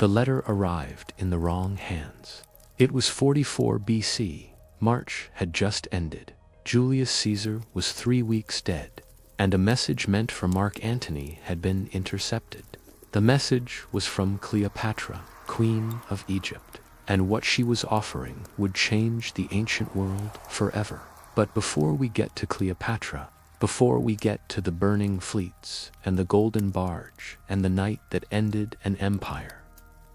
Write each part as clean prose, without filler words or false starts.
The letter arrived in the wrong hands. It was 44 BC. March had just ended. Julius Caesar was 3 weeks dead, and a message meant for Mark Antony had been intercepted. The message was from Cleopatra, Queen of Egypt, and what she was offering would change the ancient world forever. But before we get to Cleopatra, before we get to the burning fleets and the golden barge and the night that ended an empire,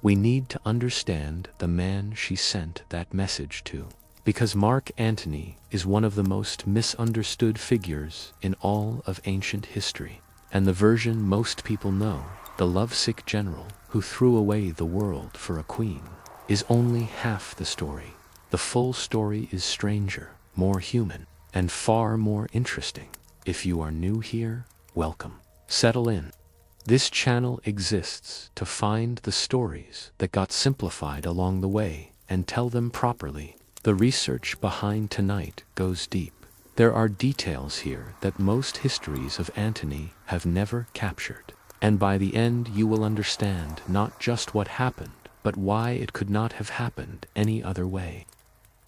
we need to understand the man she sent that message to. Because Mark Antony is one of the most misunderstood figures in all of ancient history, and the version most people know, the lovesick general who threw away the world for a queen, is only half the story. The full story is stranger, more human, and far more interesting. If you are new here, welcome. Settle in. This channel exists to find the stories that got simplified along the way and tell them properly. The research behind tonight goes deep. There are details here that most histories of Antony have never captured. And by the end you will understand not just what happened, but why it could not have happened any other way.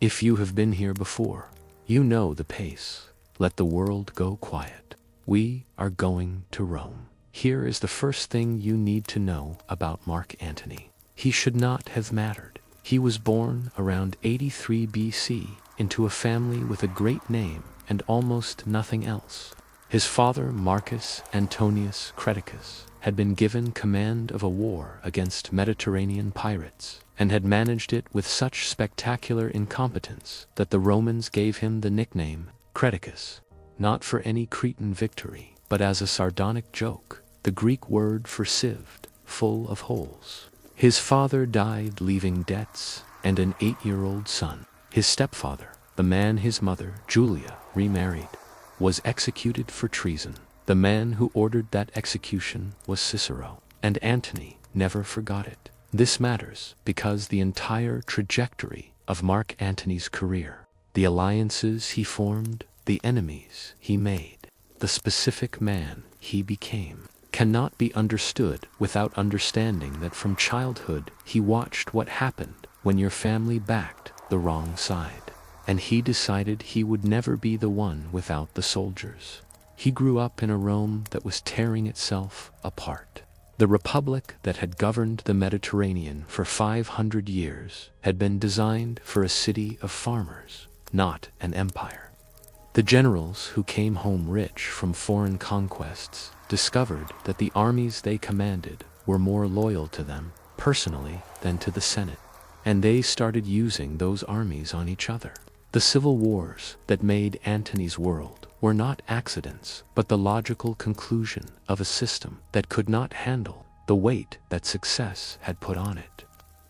If you have been here before, you know the pace. Let the world go quiet. We are going to Rome. Here is the first thing you need to know about Mark Antony. He should not have mattered. He was born around 83 BC into a family with a great name and almost nothing else. His father, Marcus Antonius Creticus, had been given command of a war against Mediterranean pirates, and had managed it with such spectacular incompetence that the Romans gave him the nickname Creticus, not for any Cretan victory, but as a sardonic joke, the Greek word for sieved, full of holes. His father died leaving debts and an 8-year-old son. His stepfather, the man his mother, Julia, remarried, was executed for treason. The man who ordered that execution was Cicero, and Antony never forgot it. This matters because the entire trajectory of Mark Antony's career, the alliances he formed, the enemies he made, the specific man he became, cannot be understood without understanding that from childhood he watched what happened when your family backed the wrong side. And he decided he would never be the one without the soldiers. He grew up in a Rome that was tearing itself apart. The republic that had governed the Mediterranean for 500 years had been designed for a city of farmers, not an empire. The generals who came home rich from foreign conquests discovered that the armies they commanded were more loyal to them personally than to the Senate, and they started using those armies on each other. The civil wars that made Antony's world were not accidents, but the logical conclusion of a system that could not handle the weight that success had put on it.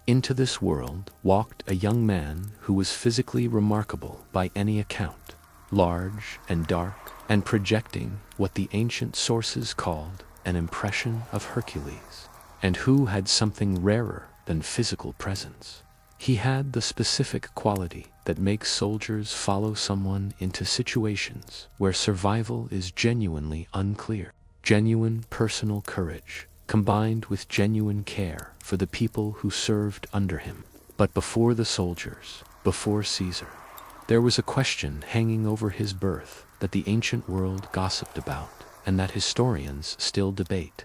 Into this world walked a young man who was physically remarkable by any account, large and dark, and projecting what the ancient sources called an impression of Hercules, and who had something rarer than physical presence. He had the specific quality that makes soldiers follow someone into situations where survival is genuinely unclear. Genuine personal courage, combined with genuine care for the people who served under him. But before the soldiers, before Caesar, there was a question hanging over his birth that the ancient world gossiped about, and that historians still debate.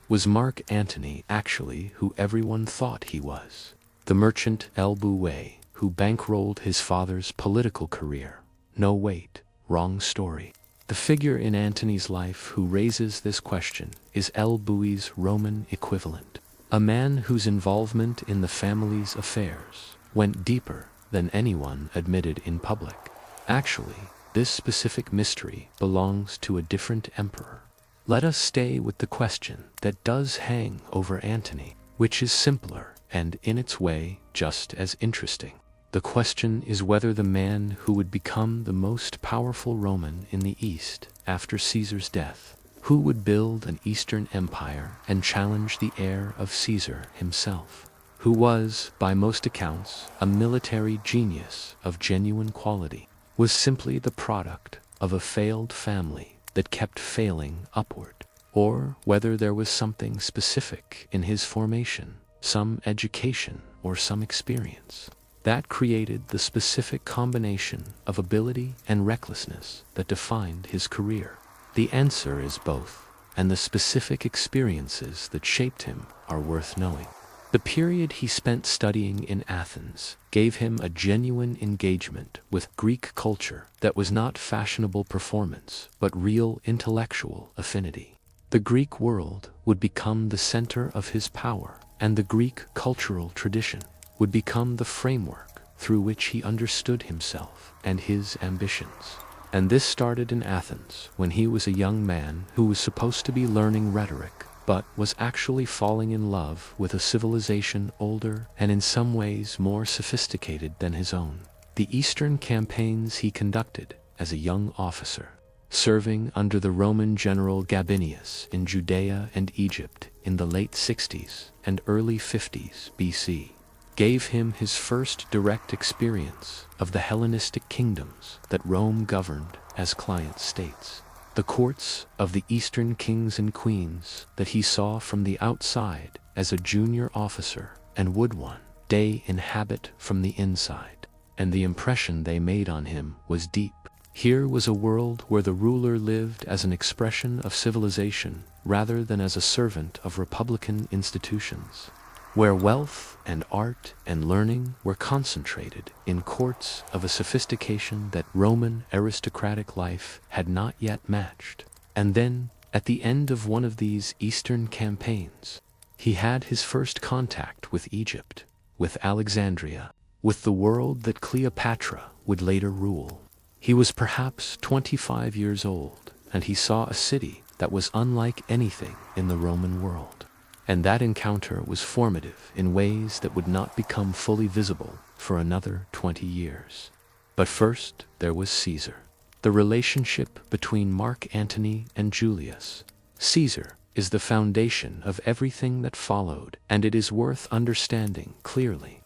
Was Mark Antony actually who everyone thought he was? The merchant El Bouet, who bankrolled his father's political career? No, wait, wrong story. The figure in Antony's life who raises this question is El Bouet's Roman equivalent, a man whose involvement in the family's affairs went deeper than anyone admitted in public. Actually, this specific mystery belongs to a different emperor. Let us stay with the question that does hang over Antony, which is simpler and in its way just as interesting. The question is whether the man who would become the most powerful Roman in the East after Caesar's death, who would build an Eastern empire and challenge the heir of Caesar himself, who was, by most accounts, a military genius of genuine quality, was simply the product of a failed family that kept failing upward, or whether there was something specific in his formation some education, or some experience. That created the specific combination of ability and recklessness that defined his career. The answer is both, and the specific experiences that shaped him are worth knowing. The period he spent studying in Athens gave him a genuine engagement with Greek culture that was not fashionable performance, but real intellectual affinity. The Greek world would become the center of his power, and the Greek cultural tradition would become the framework through which he understood himself and his ambitions. And this started in Athens, when he was a young man who was supposed to be learning rhetoric, but was actually falling in love with a civilization older and in some ways more sophisticated than his own. The Eastern campaigns he conducted as a young officer, serving under the Roman general Gabinius in Judea and Egypt in the late 60s and early 50s BC, gave him his first direct experience of the Hellenistic kingdoms that Rome governed as client states. The courts of the Eastern kings and queens that he saw from the outside as a junior officer and would one day inhabit from the inside, and the impression they made on him was deep. Here was a world where the ruler lived as an expression of civilization rather than as a servant of republican institutions, where wealth and art and learning were concentrated in courts of a sophistication that Roman aristocratic life had not yet matched. And then, at the end of one of these Eastern campaigns, he had his first contact with Egypt, with Alexandria, with the world that Cleopatra would later rule. He was perhaps 25 years old, and he saw a city that was unlike anything in the Roman world. And that encounter was formative in ways that would not become fully visible for another 20 years. But first, there was Caesar. The relationship between Mark Antony and Julius. Caesar is the foundation of everything that followed, and it is worth understanding clearly.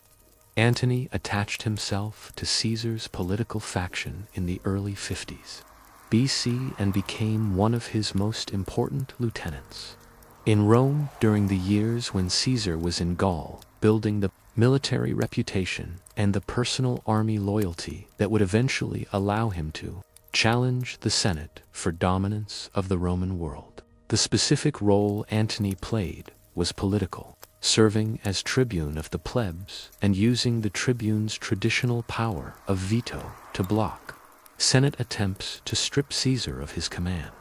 Antony attached himself to Caesar's political faction in the early 50s BC and became one of his most important lieutenants. In Rome, during the years when Caesar was in Gaul, building the military reputation and the personal army loyalty that would eventually allow him to challenge the Senate for dominance of the Roman world. The specific role Antony played was political, serving as tribune of the plebs and using the tribune's traditional power of veto to block Senate attempts to strip Caesar of his command.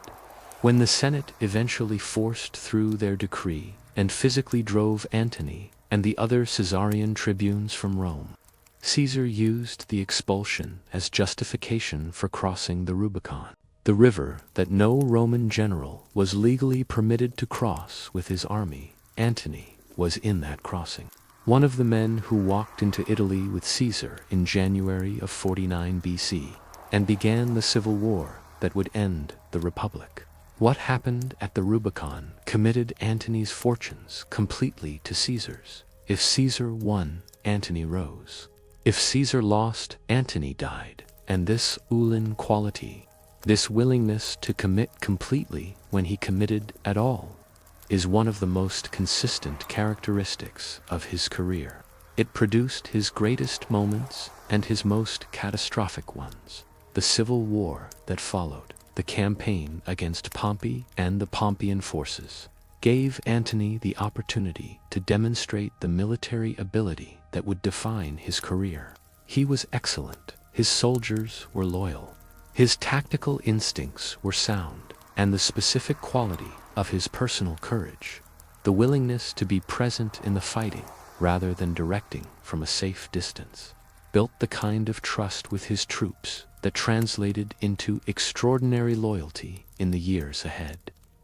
When the Senate eventually forced through their decree and physically drove Antony and the other Caesarian tribunes from Rome, Caesar used the expulsion as justification for crossing the Rubicon, the river that no Roman general was legally permitted to cross with his army. Antony was in that crossing. One of the men who walked into Italy with Caesar in January of 49 BC and began the civil war that would end the Republic. What happened at the Rubicon committed Antony's fortunes completely to Caesar's. If Caesar won, Antony rose. If Caesar lost, Antony died. And this Ulin quality, this willingness to commit completely when he committed at all, is one of the most consistent characteristics of his career. It produced his greatest moments and his most catastrophic ones. The civil war that followed, the campaign against Pompey and the Pompeian forces, gave Antony the opportunity to demonstrate the military ability that would define his career. He was excellent, his soldiers were loyal, his tactical instincts were sound, and the specific quality of his personal courage, the willingness to be present in the fighting rather than directing from a safe distance, built the kind of trust with his troops that translated into extraordinary loyalty in the years ahead.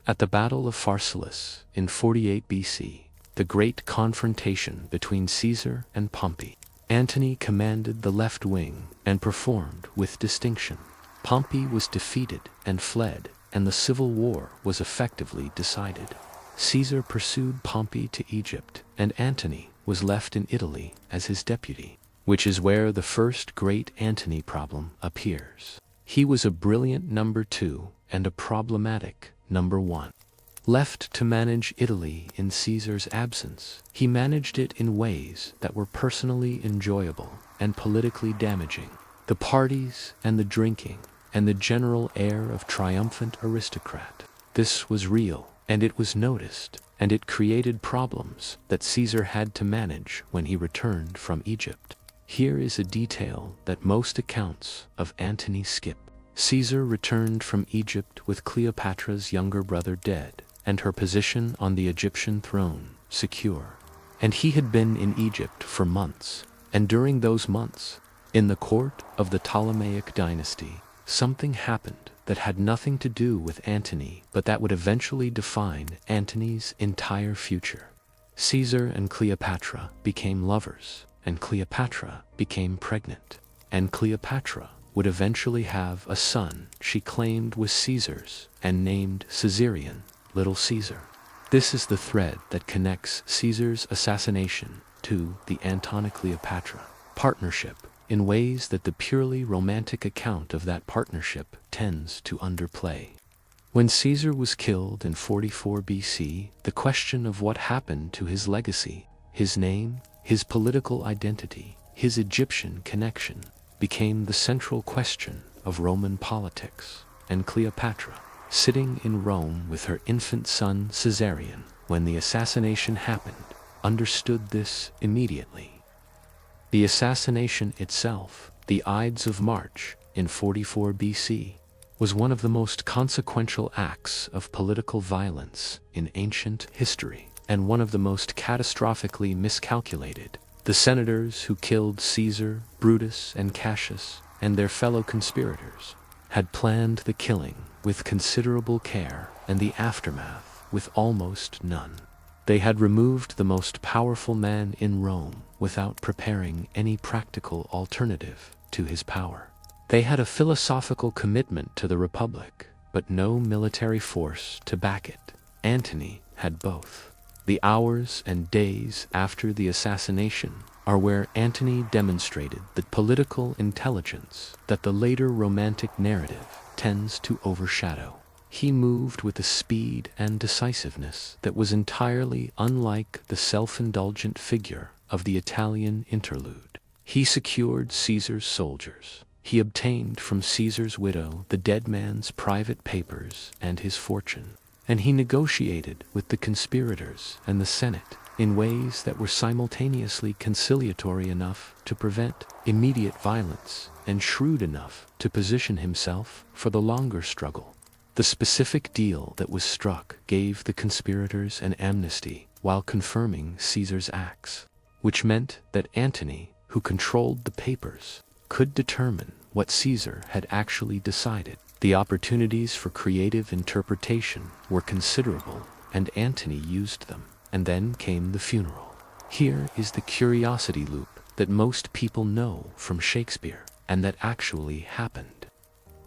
At the Battle of Pharsalus in 48 BC, the great confrontation between Caesar and Pompey, Antony commanded the left wing and performed with distinction. Pompey was defeated and fled, and the civil war was effectively decided. Caesar pursued Pompey to Egypt, and Antony was left in Italy as his deputy, which is where the first great Antony problem appears. He was a brilliant number two and a problematic number one. Left to manage Italy in Caesar's absence, he managed it in ways that were personally enjoyable and politically damaging. The parties and the drinking and the general air of triumphant aristocrat. This was real, and it was noticed, and it created problems that Caesar had to manage when he returned from Egypt. Here is a detail that most accounts of Antony skip. Caesar returned from Egypt with Cleopatra's younger brother dead, and her position on the Egyptian throne secure. And he had been in Egypt for months, and during those months, in the court of the Ptolemaic dynasty, something happened that had nothing to do with Antony, but that would eventually define Antony's entire future. Caesar and Cleopatra became lovers, and Cleopatra became pregnant, and Cleopatra would eventually have a son she claimed was Caesar's and named Caesarion, Little Caesar. This is the thread that connects Caesar's assassination to the Antony-Cleopatra partnership in ways that the purely romantic account of that partnership tends to underplay. When Caesar was killed in 44 BC, the question of what happened to his legacy, his name, his political identity, his Egyptian connection, became the central question of Roman politics, and Cleopatra, sitting in Rome with her infant son Caesarion when the assassination happened, understood this immediately. The assassination itself, the Ides of March in 44 BC, was one of the most consequential acts of political violence in ancient history, and one of the most catastrophically miscalculated. The senators who killed Caesar, Brutus, and Cassius, and their fellow conspirators, had planned the killing with considerable care and the aftermath with almost none. They had removed the most powerful man in Rome without preparing any practical alternative to his power. They had a philosophical commitment to the Republic, but no military force to back it. Antony had both. The hours and days after the assassination are where Antony demonstrated the political intelligence that the later romantic narrative tends to overshadow. He moved with a speed and decisiveness that was entirely unlike the self-indulgent figure of the Italian interlude. He secured Caesar's soldiers. He obtained from Caesar's widow the dead man's private papers and his fortune, and he negotiated with the conspirators and the Senate in ways that were simultaneously conciliatory enough to prevent immediate violence and shrewd enough to position himself for the longer struggle. The specific deal that was struck gave the conspirators an amnesty while confirming Caesar's acts, which meant that Antony, who controlled the papers, could determine what Caesar had actually decided. The opportunities for creative interpretation were considerable, and Antony used them. And then came the funeral. Here is the curiosity loop that most people know from Shakespeare, and that actually happened.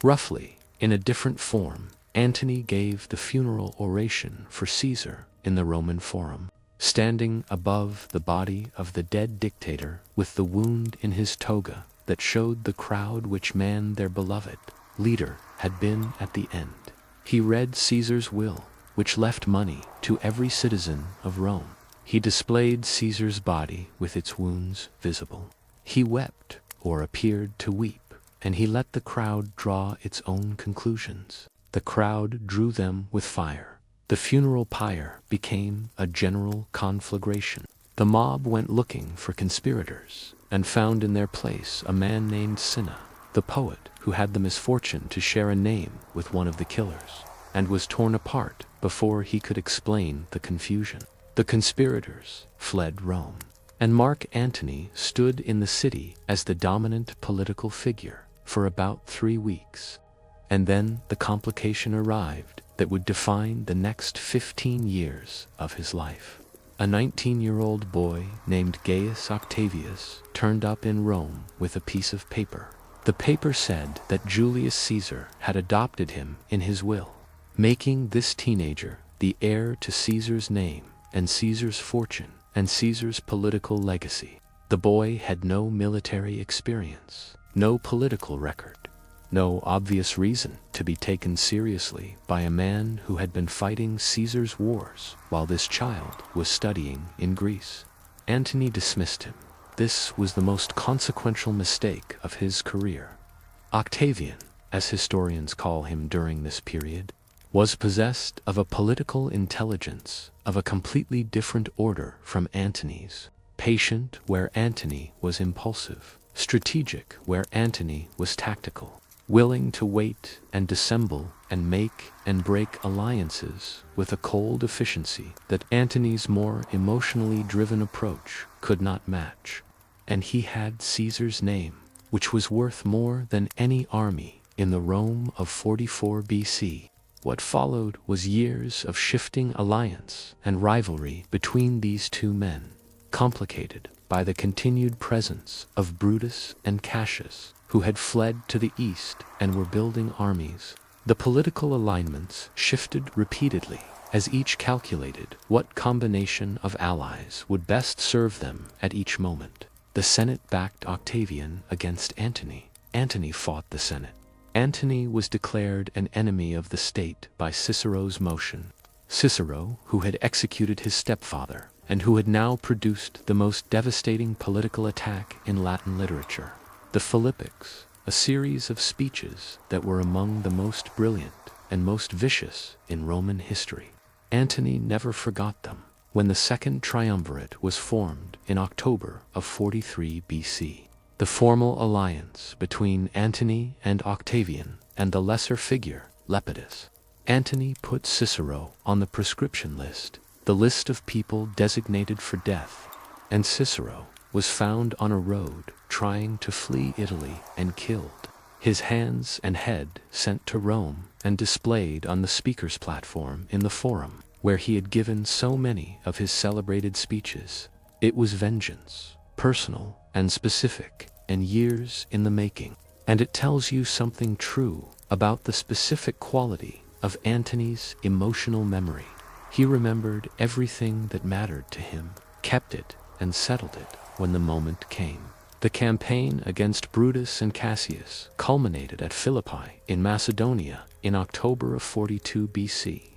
Roughly, in a different form, Antony gave the funeral oration for Caesar in the Roman Forum, standing above the body of the dead dictator with the wound in his toga that showed the crowd which man their beloved leader had been at the end. He read Caesar's will, which left money to every citizen of Rome. He displayed Caesar's body with its wounds visible. He wept, or appeared to weep, and he let the crowd draw its own conclusions. The crowd drew them with fire. The funeral pyre became a general conflagration. The mob went looking for conspirators, and found in their place a man named Cinna, the poet who had the misfortune to share a name with one of the killers, and was torn apart before he could explain the confusion. The conspirators fled Rome, and Mark Antony stood in the city as the dominant political figure for about 3 weeks. And then the complication arrived that would define the next 15 years of his life. A 19-year-old boy named Gaius Octavius turned up in Rome with a piece of paper. The paper said that Julius Caesar had adopted him in his will, making this teenager the heir to Caesar's name and Caesar's fortune and Caesar's political legacy. The boy had no military experience, no political record, No obvious reason to be taken seriously by a man who had been fighting Caesar's wars while this child was studying in Greece. Antony dismissed him. This was the most consequential mistake of his career. Octavian, as historians call him during this period, was possessed of a political intelligence of a completely different order from Antony's. Patient where Antony was impulsive, strategic where Antony was tactical, willing to wait and dissemble and make and break alliances with a cold efficiency that Antony's more emotionally driven approach could not match. And he had Caesar's name, which was worth more than any army in the Rome of 44 BC. What followed was years of shifting alliance and rivalry between these two men, complicated by the continued presence of Brutus and Cassius, who had fled to the east and were building armies. The political alignments shifted repeatedly as each calculated what combination of allies would best serve them at each moment. The Senate backed Octavian against Antony. Antony fought the Senate. Antony was declared an enemy of the state by Cicero's motion. Cicero, who had executed his stepfather, and who had now produced the most devastating political attack in Latin literature, the Philippics, a series of speeches that were among the most brilliant and most vicious in Roman history. Antony never forgot them. When the Second Triumvirate was formed in October of 43 BC, the formal alliance between Antony and Octavian and the lesser figure, Lepidus. Antony put Cicero on the proscription list, the list of people designated for death, and Cicero was found on a road trying to flee Italy and killed. His hands and head sent to Rome and displayed on the speaker's platform in the Forum, where he had given so many of his celebrated speeches. It was vengeance, personal and specific, and years in the making. And it tells you something true about the specific quality of Antony's emotional memory. He remembered everything that mattered to him, kept it, and settled it when the moment came. The campaign against Brutus and Cassius culminated at Philippi in Macedonia in October of 42 BC.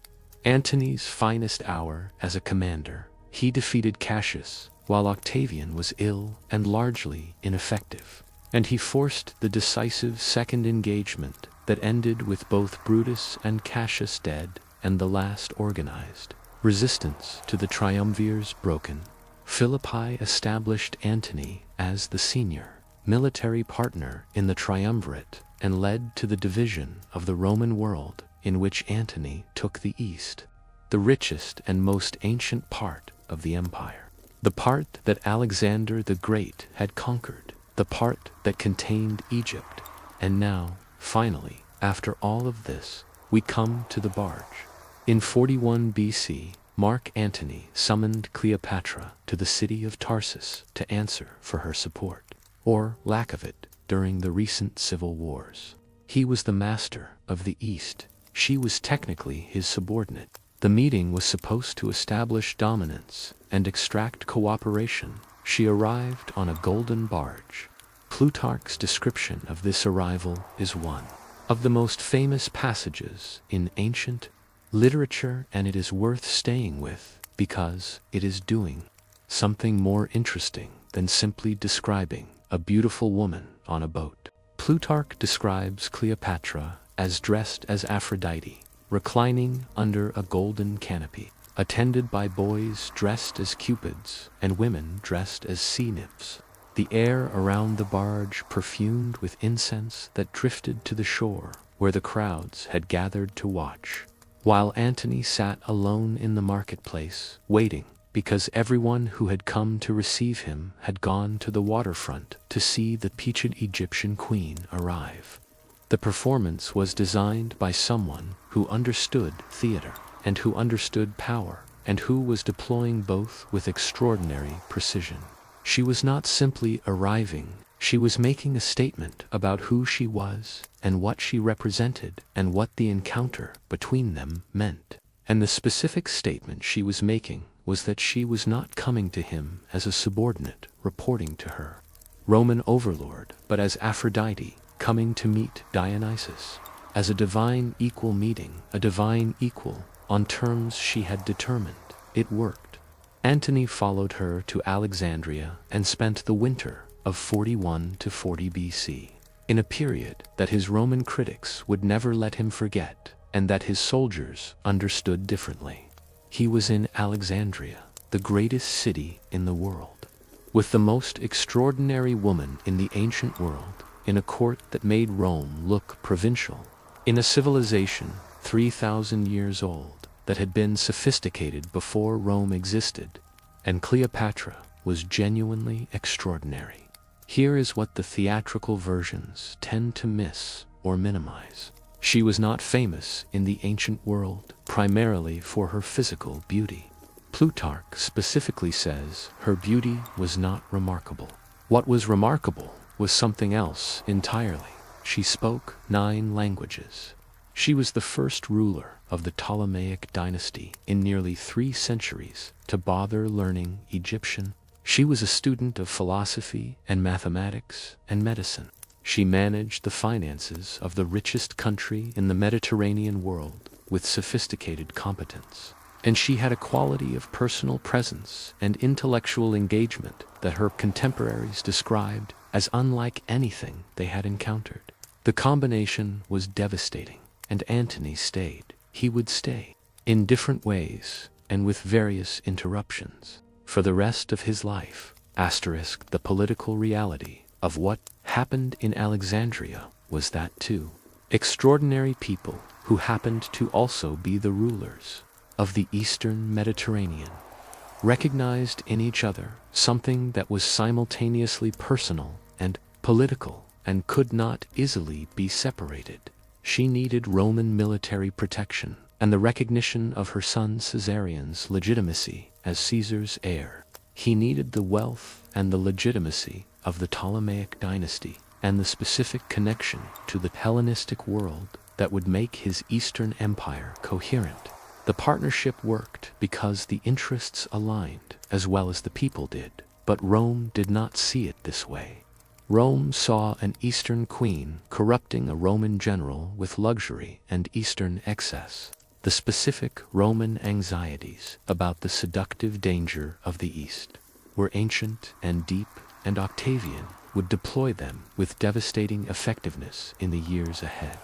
Antony's finest hour as a commander, he defeated Cassius while Octavian was ill and largely ineffective, and he forced the decisive second engagement that ended with both Brutus and Cassius dead and the last organized resistance to the triumvirs broken. Philippi established Antony as the senior military partner in the triumvirate and led to the division of the Roman world, in which Antony took the east, the richest and most ancient part of the empire, the part that Alexander the Great had conquered, the part that contained Egypt. And now, finally, after all of this, we come to the barge. In 41 BC, Mark Antony summoned Cleopatra to the city of Tarsus to answer for her support, or lack of it, during the recent civil wars. He was the master of the East. She was technically his subordinate. The meeting was supposed to establish dominance and extract cooperation. She arrived on a golden barge. Plutarch's description of this arrival is one of the most famous passages in ancient literature, and it is worth staying with because it is doing something more interesting than simply describing a beautiful woman on a boat. Plutarch describes Cleopatra as dressed as Aphrodite, reclining under a golden canopy, attended by boys dressed as cupids and women dressed as sea nymphs. The air around the barge perfumed with incense that drifted to the shore where the crowds had gathered to watch, while Antony sat alone in the marketplace, waiting, because everyone who had come to receive him had gone to the waterfront to see the peached Egyptian queen arrive. The performance was designed by someone who understood theater, and who understood power, and who was deploying both with extraordinary precision. She was not simply arriving, she was making a statement about who she was, and what she represented, and what the encounter between them meant. And the specific statement she was making was that she was not coming to him as a subordinate reporting to her, Roman overlord, but as Aphrodite, coming to meet Dionysus. As a divine equal meeting, a divine equal, on terms she had determined. It worked. Antony followed her to Alexandria and spent the winter of 41 to 40 BC, in a period that his Roman critics would never let him forget, and that his soldiers understood differently. He was in Alexandria, the greatest city in the world, with the most extraordinary woman in the ancient world, in a court that made Rome look provincial, in a civilization 3,000 years old that had been sophisticated before Rome existed, and Cleopatra was genuinely extraordinary. Here is what the theatrical versions tend to miss or minimize. She was not famous in the ancient world primarily for her physical beauty. Plutarch specifically says her beauty was not remarkable. What was remarkable was something else entirely. She spoke 9 languages. She was the first ruler of the Ptolemaic dynasty in nearly 3 centuries to bother learning Egyptian. She was a student of philosophy and mathematics and medicine. She managed the finances of the richest country in the Mediterranean world with sophisticated competence. And she had a quality of personal presence and intellectual engagement that her contemporaries described as unlike anything they had encountered. The combination was devastating, and Antony stayed. He would stay, in different ways and with various interruptions, for the rest of his life. The political reality of what happened in Alexandria was that too. Extraordinary people who happened to also be the rulers of the Eastern Mediterranean recognized in each other something that was simultaneously personal and political and could not easily be separated. She needed Roman military protection and the recognition of her son Caesarion's legitimacy as Caesar's heir. He needed the wealth and the legitimacy of the Ptolemaic dynasty and the specific connection to the Hellenistic world that would make his Eastern Empire coherent. The partnership worked because the interests aligned as well as the people did, but Rome did not see it this way. Rome saw an Eastern queen corrupting a Roman general with luxury and Eastern excess. The specific Roman anxieties about the seductive danger of the East were ancient and deep, and Octavian would deploy them with devastating effectiveness in the years ahead.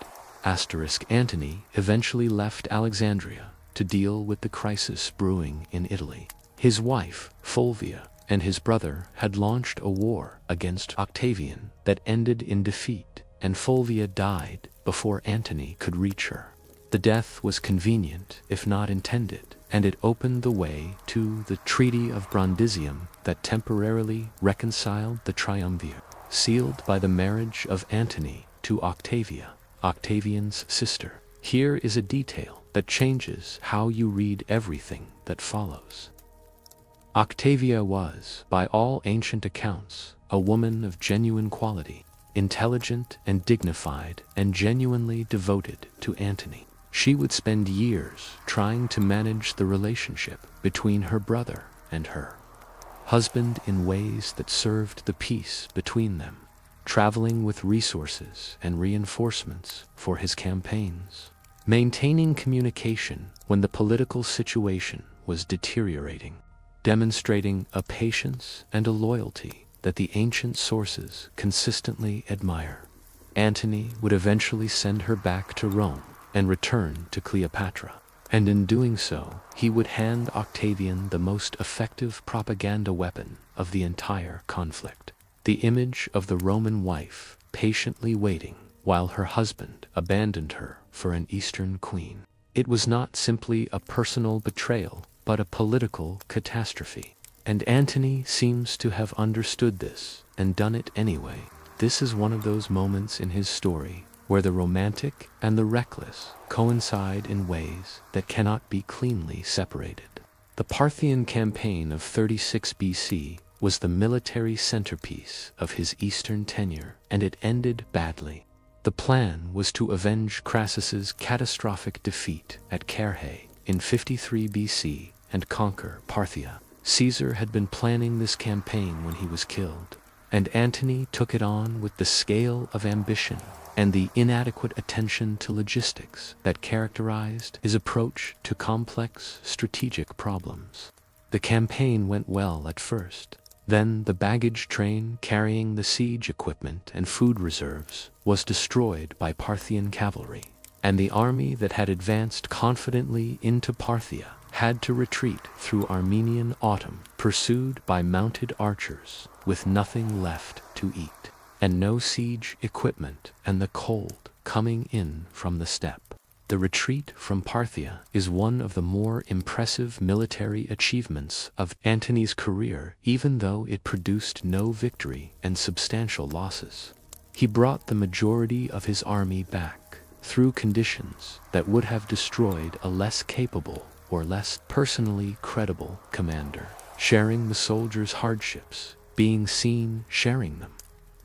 Antony eventually left Alexandria to deal with the crisis brewing in Italy. His wife, Fulvia, and his brother had launched a war against Octavian that ended in defeat, and Fulvia died before Antony could reach her. The death was convenient, if not intended, and it opened the way to the Treaty of Brundisium that temporarily reconciled the triumvirate, sealed by the marriage of Antony to Octavia, Octavian's sister. Here is a detail that changes how you read everything that follows. Octavia was, by all ancient accounts, a woman of genuine quality, intelligent and dignified, and genuinely devoted to Antony. She would spend years trying to manage the relationship between her brother and her husband in ways that served the peace between them, traveling with resources and reinforcements for his campaigns, maintaining communication when the political situation was deteriorating, demonstrating a patience and a loyalty that the ancient sources consistently admire. Antony would eventually send her back to Rome and return to Cleopatra, and in doing so, he would hand Octavian the most effective propaganda weapon of the entire conflict: the image of the Roman wife patiently waiting while her husband abandoned her for an Eastern queen. It was not simply a personal betrayal, but a political catastrophe. And Antony seems to have understood this and done it anyway. This is one of those moments in his story where the romantic and the reckless coincide in ways that cannot be cleanly separated. The Parthian campaign of 36 BC was the military centerpiece of his Eastern tenure, and it ended badly. The plan was to avenge Crassus's catastrophic defeat at Carrhae in 53 BC and conquer Parthia. Caesar had been planning this campaign when he was killed, and Antony took it on with the scale of ambition and the inadequate attention to logistics that characterized his approach to complex strategic problems. The campaign went well at first. Then the baggage train carrying the siege equipment and food reserves was destroyed by Parthian cavalry, and the army that had advanced confidently into Parthia had to retreat through Armenian autumn, pursued by mounted archers with nothing left to eat, and no siege equipment, and the cold coming in from the steppe. The retreat from Parthia is one of the more impressive military achievements of Antony's career, even though it produced no victory and substantial losses. He brought the majority of his army back through conditions that would have destroyed a less capable or less personally credible commander, sharing the soldiers' hardships, being seen sharing them,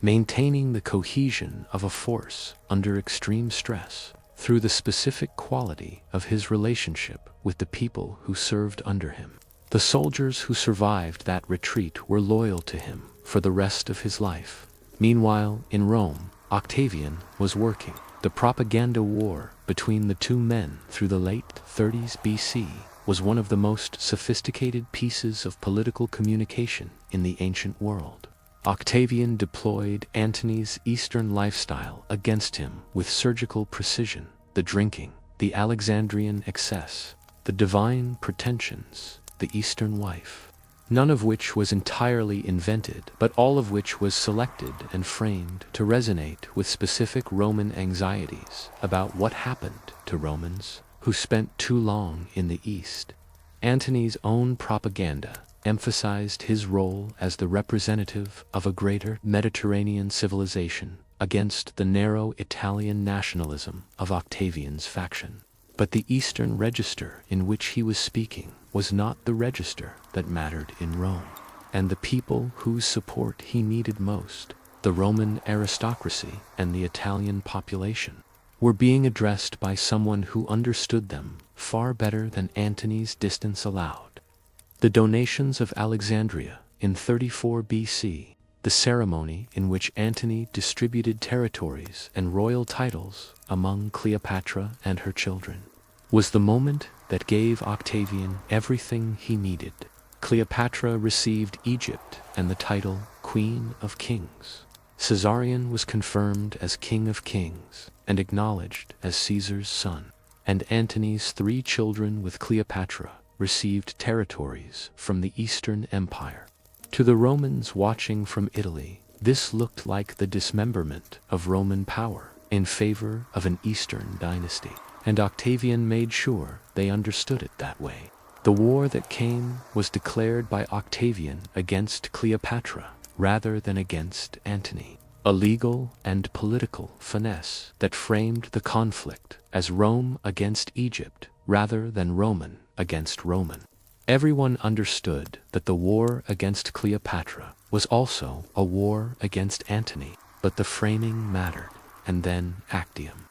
maintaining the cohesion of a force under extreme stress through the specific quality of his relationship with the people who served under him. The soldiers who survived that retreat were loyal to him for the rest of his life. Meanwhile, in Rome, Octavian was working. The propaganda war between the two men through the late 30s BC was one of the most sophisticated pieces of political communication in the ancient world. Octavian deployed Antony's Eastern lifestyle against him with surgical precision: the drinking, the Alexandrian excess, the divine pretensions, the Eastern wife. None of which was entirely invented, but all of which was selected and framed to resonate with specific Roman anxieties about what happened to Romans who spent too long in the East. Antony's own propaganda emphasized his role as the representative of a greater Mediterranean civilization against the narrow Italian nationalism of Octavian's faction. But the Eastern register in which he was speaking was not the register that mattered in Rome, and the people whose support he needed most, the Roman aristocracy and the Italian population, were being addressed by someone who understood them far better than Antony's distance allowed. The donations of Alexandria in 34 BC, the ceremony in which Antony distributed territories and royal titles among Cleopatra and her children, was the moment that gave Octavian everything he needed. Cleopatra received Egypt and the title Queen of Kings. Caesarion was confirmed as King of Kings and acknowledged as Caesar's son, and Antony's 3 children with Cleopatra received territories from the Eastern Empire. To the Romans watching from Italy, this looked like the dismemberment of Roman power in favor of an Eastern dynasty, and Octavian made sure they understood it that way. The war that came was declared by Octavian against Cleopatra rather than against Antony, a legal and political finesse that framed the conflict as Rome against Egypt rather than Roman against Roman. Everyone understood that the war against Cleopatra was also a war against Antony, but the framing mattered. And then Actium.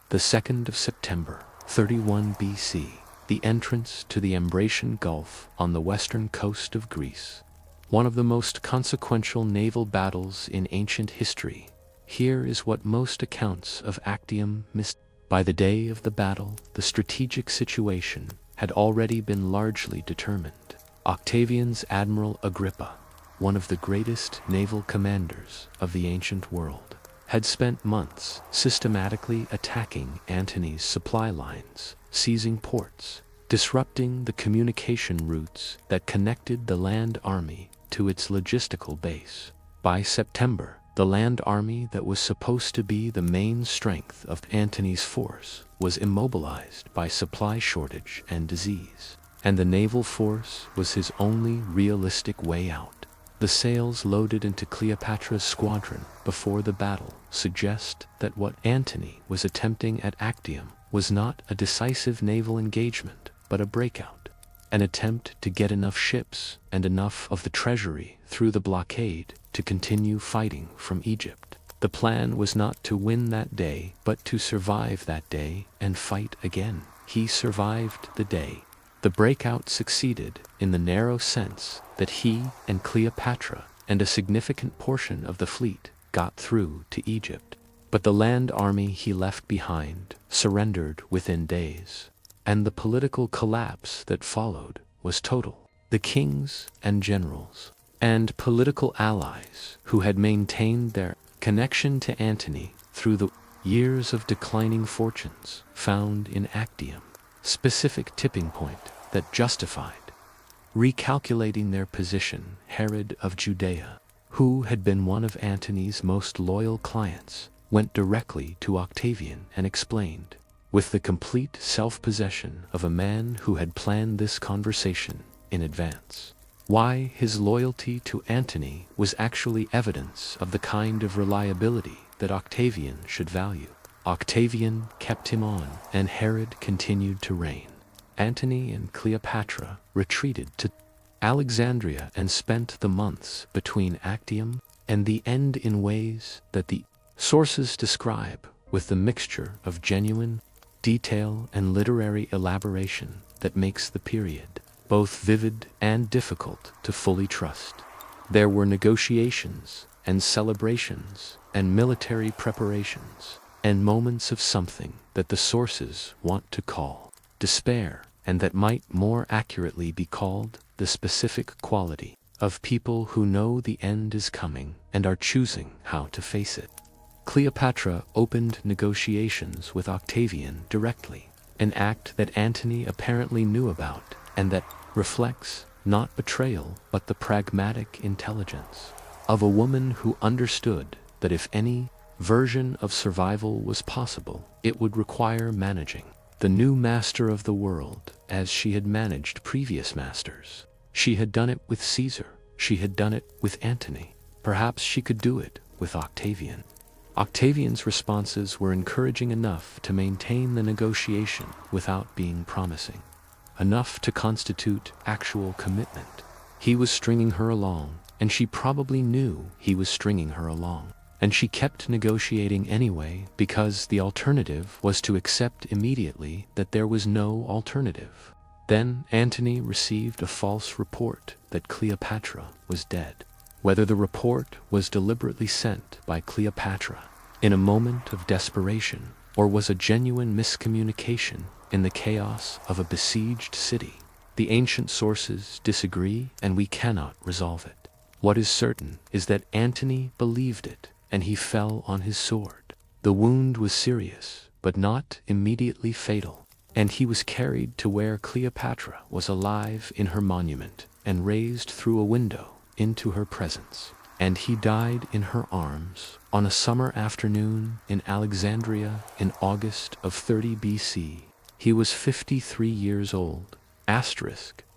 The 2nd of September, 31 BC, the entrance to the Ambracian Gulf on the western coast of Greece. One of the most consequential naval battles in ancient history. Here is what most accounts of Actium missed. By the day of the battle, the strategic situation had already been largely determined. Octavian's Admiral Agrippa, one of the greatest naval commanders of the ancient world, had spent months systematically attacking Antony's supply lines, seizing ports, disrupting the communication routes that connected the land army to its logistical base. By September, the land army that was supposed to be the main strength of Antony's force was immobilized by supply shortage and disease, and the naval force was his only realistic way out. The sails loaded into Cleopatra's squadron before the battle suggest that what Antony was attempting at Actium was not a decisive naval engagement, but a breakout, an attempt to get enough ships and enough of the treasury through the blockade to continue fighting from Egypt. The plan was not to win that day, but to survive that day and fight again. He survived the day. The breakout succeeded in the narrow sense that he and Cleopatra and a significant portion of the fleet got through to Egypt. But the land army he left behind surrendered within days, and the political collapse that followed was total. The kings and generals and political allies who had maintained their connection to Antony through the years of declining fortunes found in Actium specific tipping point that justified recalculating their position. Herod of Judea, who had been one of Antony's most loyal clients, went directly to Octavian and explained, with the complete self-possession of a man who had planned this conversation in advance, why his loyalty to Antony was actually evidence of the kind of reliability that Octavian should value. Octavian kept him on, and Herod continued to reign. Antony and Cleopatra retreated to Alexandria and spent the months between Actium and the end in ways that the sources describe with the mixture of genuine detail and literary elaboration that makes the period both vivid and difficult to fully trust. There were negotiations and celebrations and military preparations and moments of something that the sources want to call despair, and that might more accurately be called the specific quality of people who know the end is coming and are choosing how to face it. Cleopatra opened negotiations with Octavian directly, an act that Antony apparently knew about and that reflects not betrayal but the pragmatic intelligence of a woman who understood that if any version of survival was possible, it would require managing the new master of the world as she had managed previous masters. She had done it with Caesar. She had done it with Antony. Perhaps she could do it with Octavian. Octavian's responses were encouraging enough to maintain the negotiation without being promising, enough to constitute actual commitment. He was stringing her along, and she probably knew he was stringing her along. And she kept negotiating anyway because the alternative was to accept immediately that there was no alternative. Then Antony received a false report that Cleopatra was dead. Whether the report was deliberately sent by Cleopatra in a moment of desperation or was a genuine miscommunication in the chaos of a besieged city, the ancient sources disagree and we cannot resolve it. What is certain is that Antony believed it, and he fell on his sword. The wound was serious, but not immediately fatal, and he was carried to where Cleopatra was alive in her monument and raised through a window into her presence. And he died in her arms on a summer afternoon in Alexandria in August of 30 BC. He was 53 years old.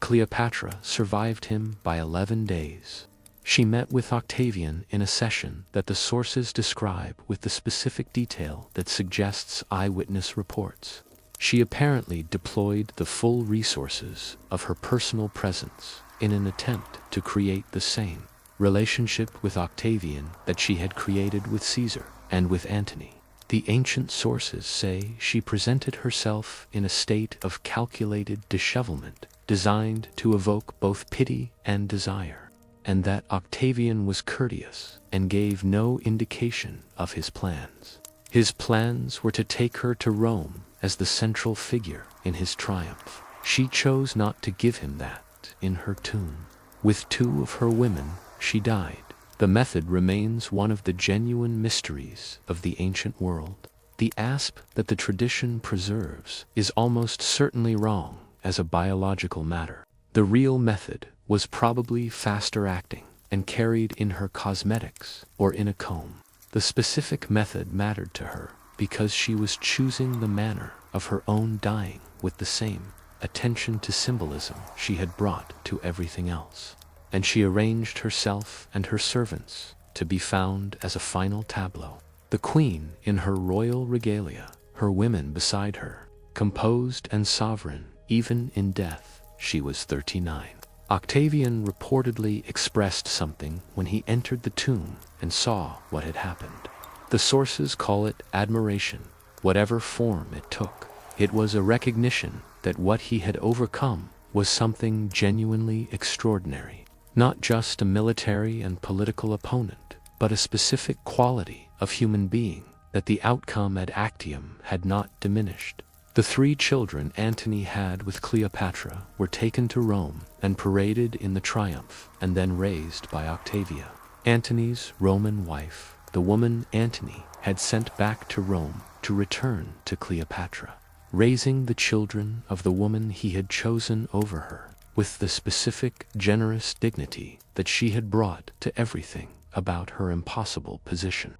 Cleopatra survived him by 11 days. She met with Octavian in a session that the sources describe with the specific detail that suggests eyewitness reports. She apparently deployed the full resources of her personal presence in an attempt to create the same relationship with Octavian that she had created with Caesar and with Antony. The ancient sources say she presented herself in a state of calculated dishevelment designed to evoke both pity and desire, and that Octavian was courteous and gave no indication of his plans. His plans were to take her to Rome as the central figure in his triumph. She chose not to give him that in her tomb. With 2 of her women, she died. The method remains one of the genuine mysteries of the ancient world. The asp that the tradition preserves is almost certainly wrong as a biological matter. The real method was probably faster acting and carried in her cosmetics or in a comb. The specific method mattered to her because she was choosing the manner of her own dying with the same attention to symbolism she had brought to everything else. And she arranged herself and her servants to be found as a final tableau. The queen in her royal regalia, her women beside her, composed and sovereign even in death. She was 39. Octavian reportedly expressed something when he entered the tomb and saw what had happened. The sources call it admiration, whatever form it took. It was a recognition that what he had overcome was something genuinely extraordinary. Not just a military and political opponent, but a specific quality of human being that the outcome at Actium had not diminished. The 3 children Antony had with Cleopatra were taken to Rome and paraded in the triumph and then raised by Octavia. Antony's Roman wife, the woman Antony had sent back to Rome to return to Cleopatra, raising the children of the woman he had chosen over her with the specific, generous dignity that she had brought to everything about her impossible position.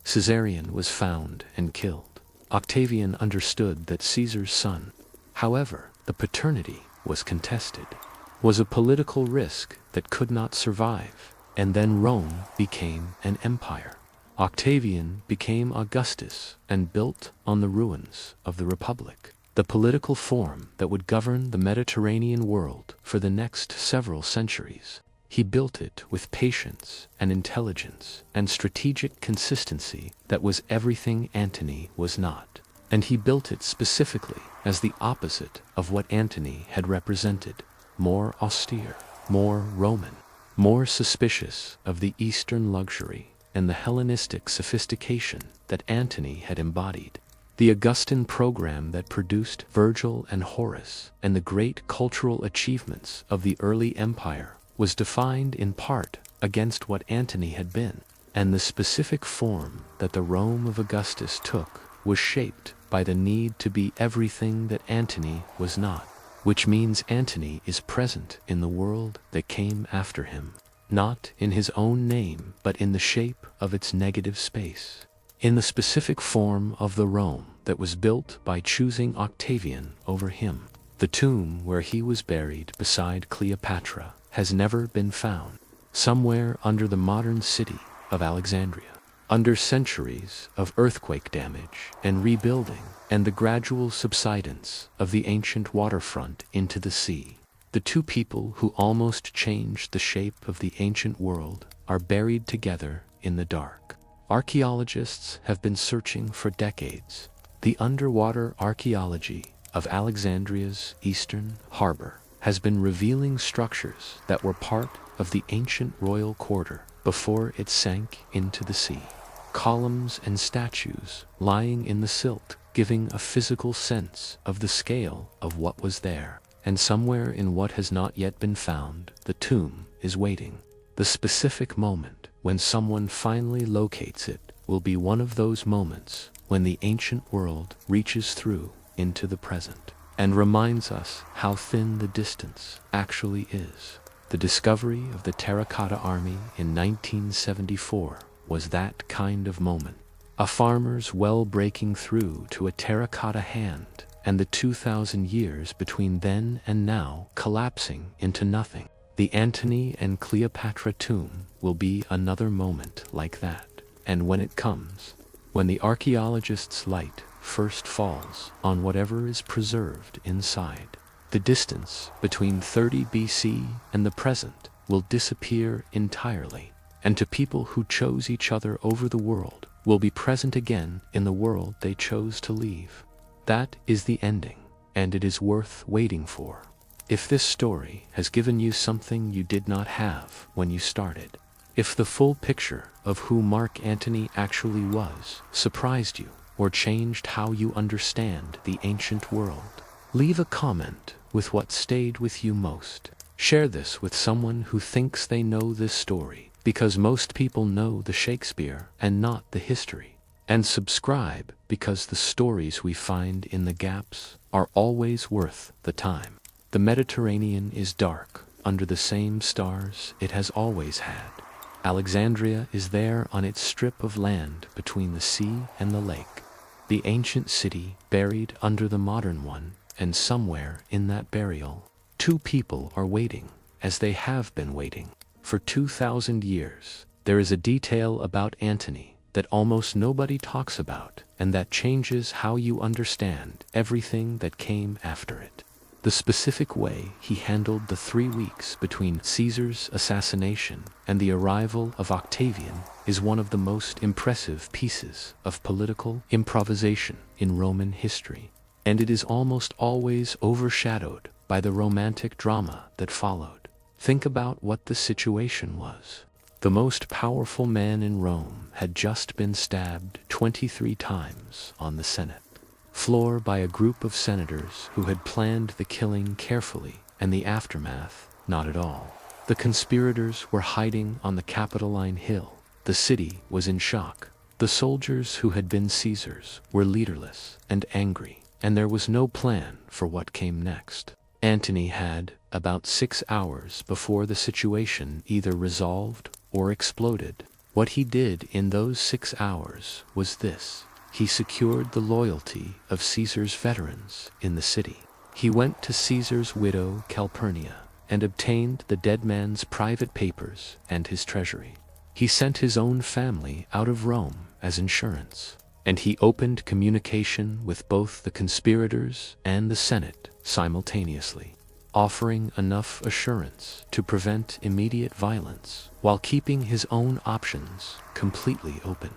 Caesarion was found and killed. Octavian understood that Caesar's son, however, the paternity was contested, was a political risk that could not survive, and then Rome became an empire. Octavian became Augustus and built on the ruins of the Republic, the political form that would govern the Mediterranean world for the next several centuries. He built it with patience and intelligence and strategic consistency that was everything Antony was not. And he built it specifically as the opposite of what Antony had represented: more austere, more Roman, more suspicious of the Eastern luxury and the Hellenistic sophistication that Antony had embodied. The Augustan program that produced Virgil and Horace and the great cultural achievements of the early empire was defined in part against what Antony had been, and the specific form that the Rome of Augustus took was shaped by the need to be everything that Antony was not, which means Antony is present in the world that came after him, not in his own name but in the shape of its negative space, in the specific form of the Rome that was built by choosing Octavian over him. The tomb where he was buried beside Cleopatra has never been found, somewhere under the modern city of Alexandria, under centuries of earthquake damage and rebuilding and the gradual subsidence of the ancient waterfront into the sea. The 2 people who almost changed the shape of the ancient world are buried together in the dark. Archaeologists have been searching for decades. The underwater archaeology of Alexandria's eastern harbor has been revealing structures that were part of the ancient royal quarter before it sank into the sea. Columns and statues lying in the silt, giving a physical sense of the scale of what was there. And somewhere in what has not yet been found, the tomb is waiting. The specific moment when someone finally locates it will be one of those moments when the ancient world reaches through into the present and reminds us how thin the distance actually is. The discovery of the terracotta army in 1974 was that kind of moment. A farmer's well breaking through to a terracotta hand, and the 2,000 years between then and now collapsing into nothing. The Antony and Cleopatra tomb will be another moment like that. And when it comes, when the archaeologist's light first falls on whatever is preserved inside, the distance between 30 BC and the present will disappear entirely, and to people who chose each other over the world will be present again in the world they chose to leave. That is the ending, and it is worth waiting for. If this story has given you something you did not have when you started, if the full picture of who Mark Antony actually was surprised you or changed how you understand the ancient world, leave a comment with what stayed with you most. Share this with someone who thinks they know this story, because most people know the Shakespeare and not the history. And subscribe, because the stories we find in the gaps are always worth the time. The Mediterranean is dark under the same stars it has always had. Alexandria is there on its strip of land between the sea and the lake. The ancient city buried under the modern one, and somewhere in that burial, 2 people are waiting, as they have been waiting, for 2,000 years. There is a detail about Antony that almost nobody talks about, and that changes how you understand everything that came after it. The specific way he handled the 3 weeks between Caesar's assassination and the arrival of Octavian is one of the most impressive pieces of political improvisation in Roman history, and it is almost always overshadowed by the romantic drama that followed. Think about what the situation was. The most powerful man in Rome had just been stabbed 23 times on the Senate floor by a group of senators who had planned the killing carefully, and the aftermath not at all. The conspirators were hiding on the Capitoline Hill. The city was in shock. The soldiers who had been Caesar's were leaderless and angry, and there was no plan for what came next. Antony had about 6 hours before the situation either resolved or exploded. What he did in those 6 hours was this: he secured the loyalty of Caesar's veterans in the city. He went to Caesar's widow Calpurnia and obtained the dead man's private papers and his treasury. He sent his own family out of Rome as insurance, and he opened communication with both the conspirators and the Senate simultaneously, offering enough assurance to prevent immediate violence while keeping his own options completely open.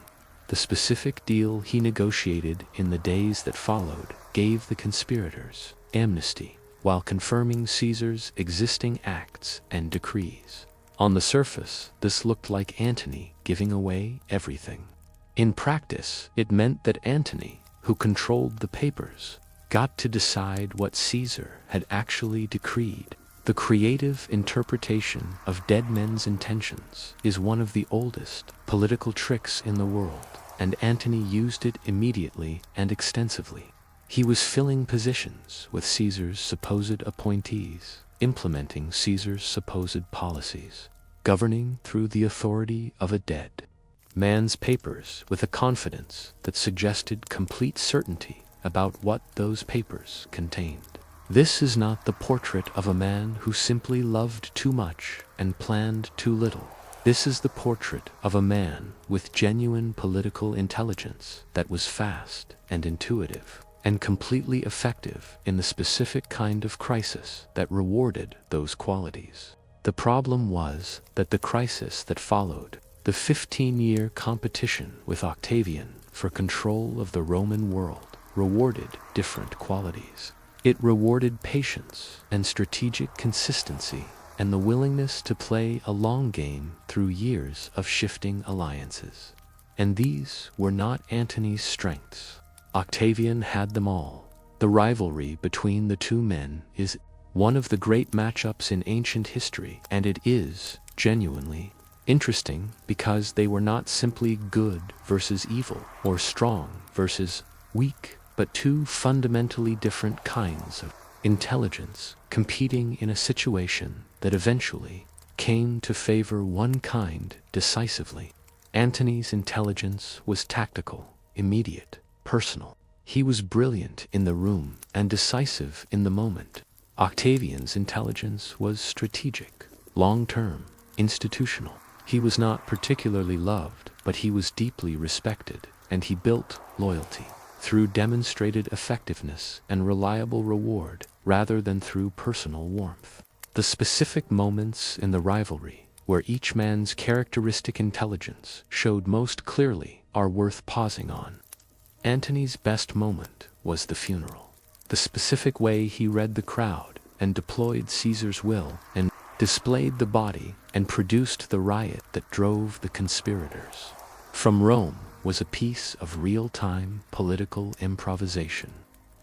The specific deal he negotiated in the days that followed gave the conspirators amnesty while confirming Caesar's existing acts and decrees. On the surface, this looked like Antony giving away everything. In practice, it meant that Antony, who controlled the papers, got to decide what Caesar had actually decreed. The creative interpretation of dead men's intentions is one of the oldest political tricks in the world, and Antony used it immediately and extensively. He was filling positions with Caesar's supposed appointees, implementing Caesar's supposed policies, governing through the authority of a dead man's papers with a confidence that suggested complete certainty about what those papers contained. This is not the portrait of a man who simply loved too much and planned too little. This is the portrait of a man with genuine political intelligence that was fast and intuitive, and completely effective in the specific kind of crisis that rewarded those qualities. The problem was that the crisis that followed, the 15-year competition with Octavian for control of the Roman world, rewarded different qualities. It rewarded patience and strategic consistency and the willingness to play a long game through years of shifting alliances. And these were not Antony's strengths. Octavian had them all. The rivalry between the two men is one of the great matchups in ancient history, and it is genuinely interesting because they were not simply good versus evil or strong versus weak, but two fundamentally different kinds of intelligence competing in a situation that eventually came to favor one kind decisively. Antony's intelligence was tactical, immediate, personal. He was brilliant in the room and decisive in the moment. Octavian's intelligence was strategic, long-term, institutional. He was not particularly loved, but he was deeply respected, and he built loyalty through demonstrated effectiveness and reliable reward rather than through personal warmth. The specific moments in the rivalry where each man's characteristic intelligence showed most clearly are worth pausing on. Antony's best moment was the funeral. The specific way he read the crowd and deployed Caesar's will and displayed the body and produced the riot that drove the conspirators from Rome was a piece of real-time political improvisation.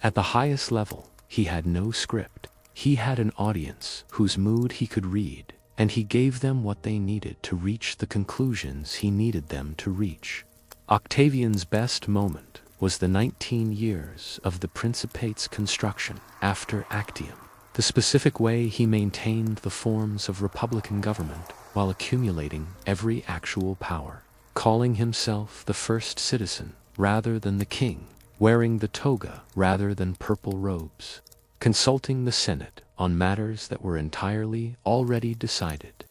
At the highest level, he had no script. He had an audience whose mood he could read, and he gave them what they needed to reach the conclusions he needed them to reach. Octavian's best moment was the 19 years of the Principate's construction after Actium. The specific way he maintained the forms of republican government while accumulating every actual power, calling himself the first citizen rather than the king, wearing the toga rather than purple robes, consulting the Senate on matters that were entirely already decided,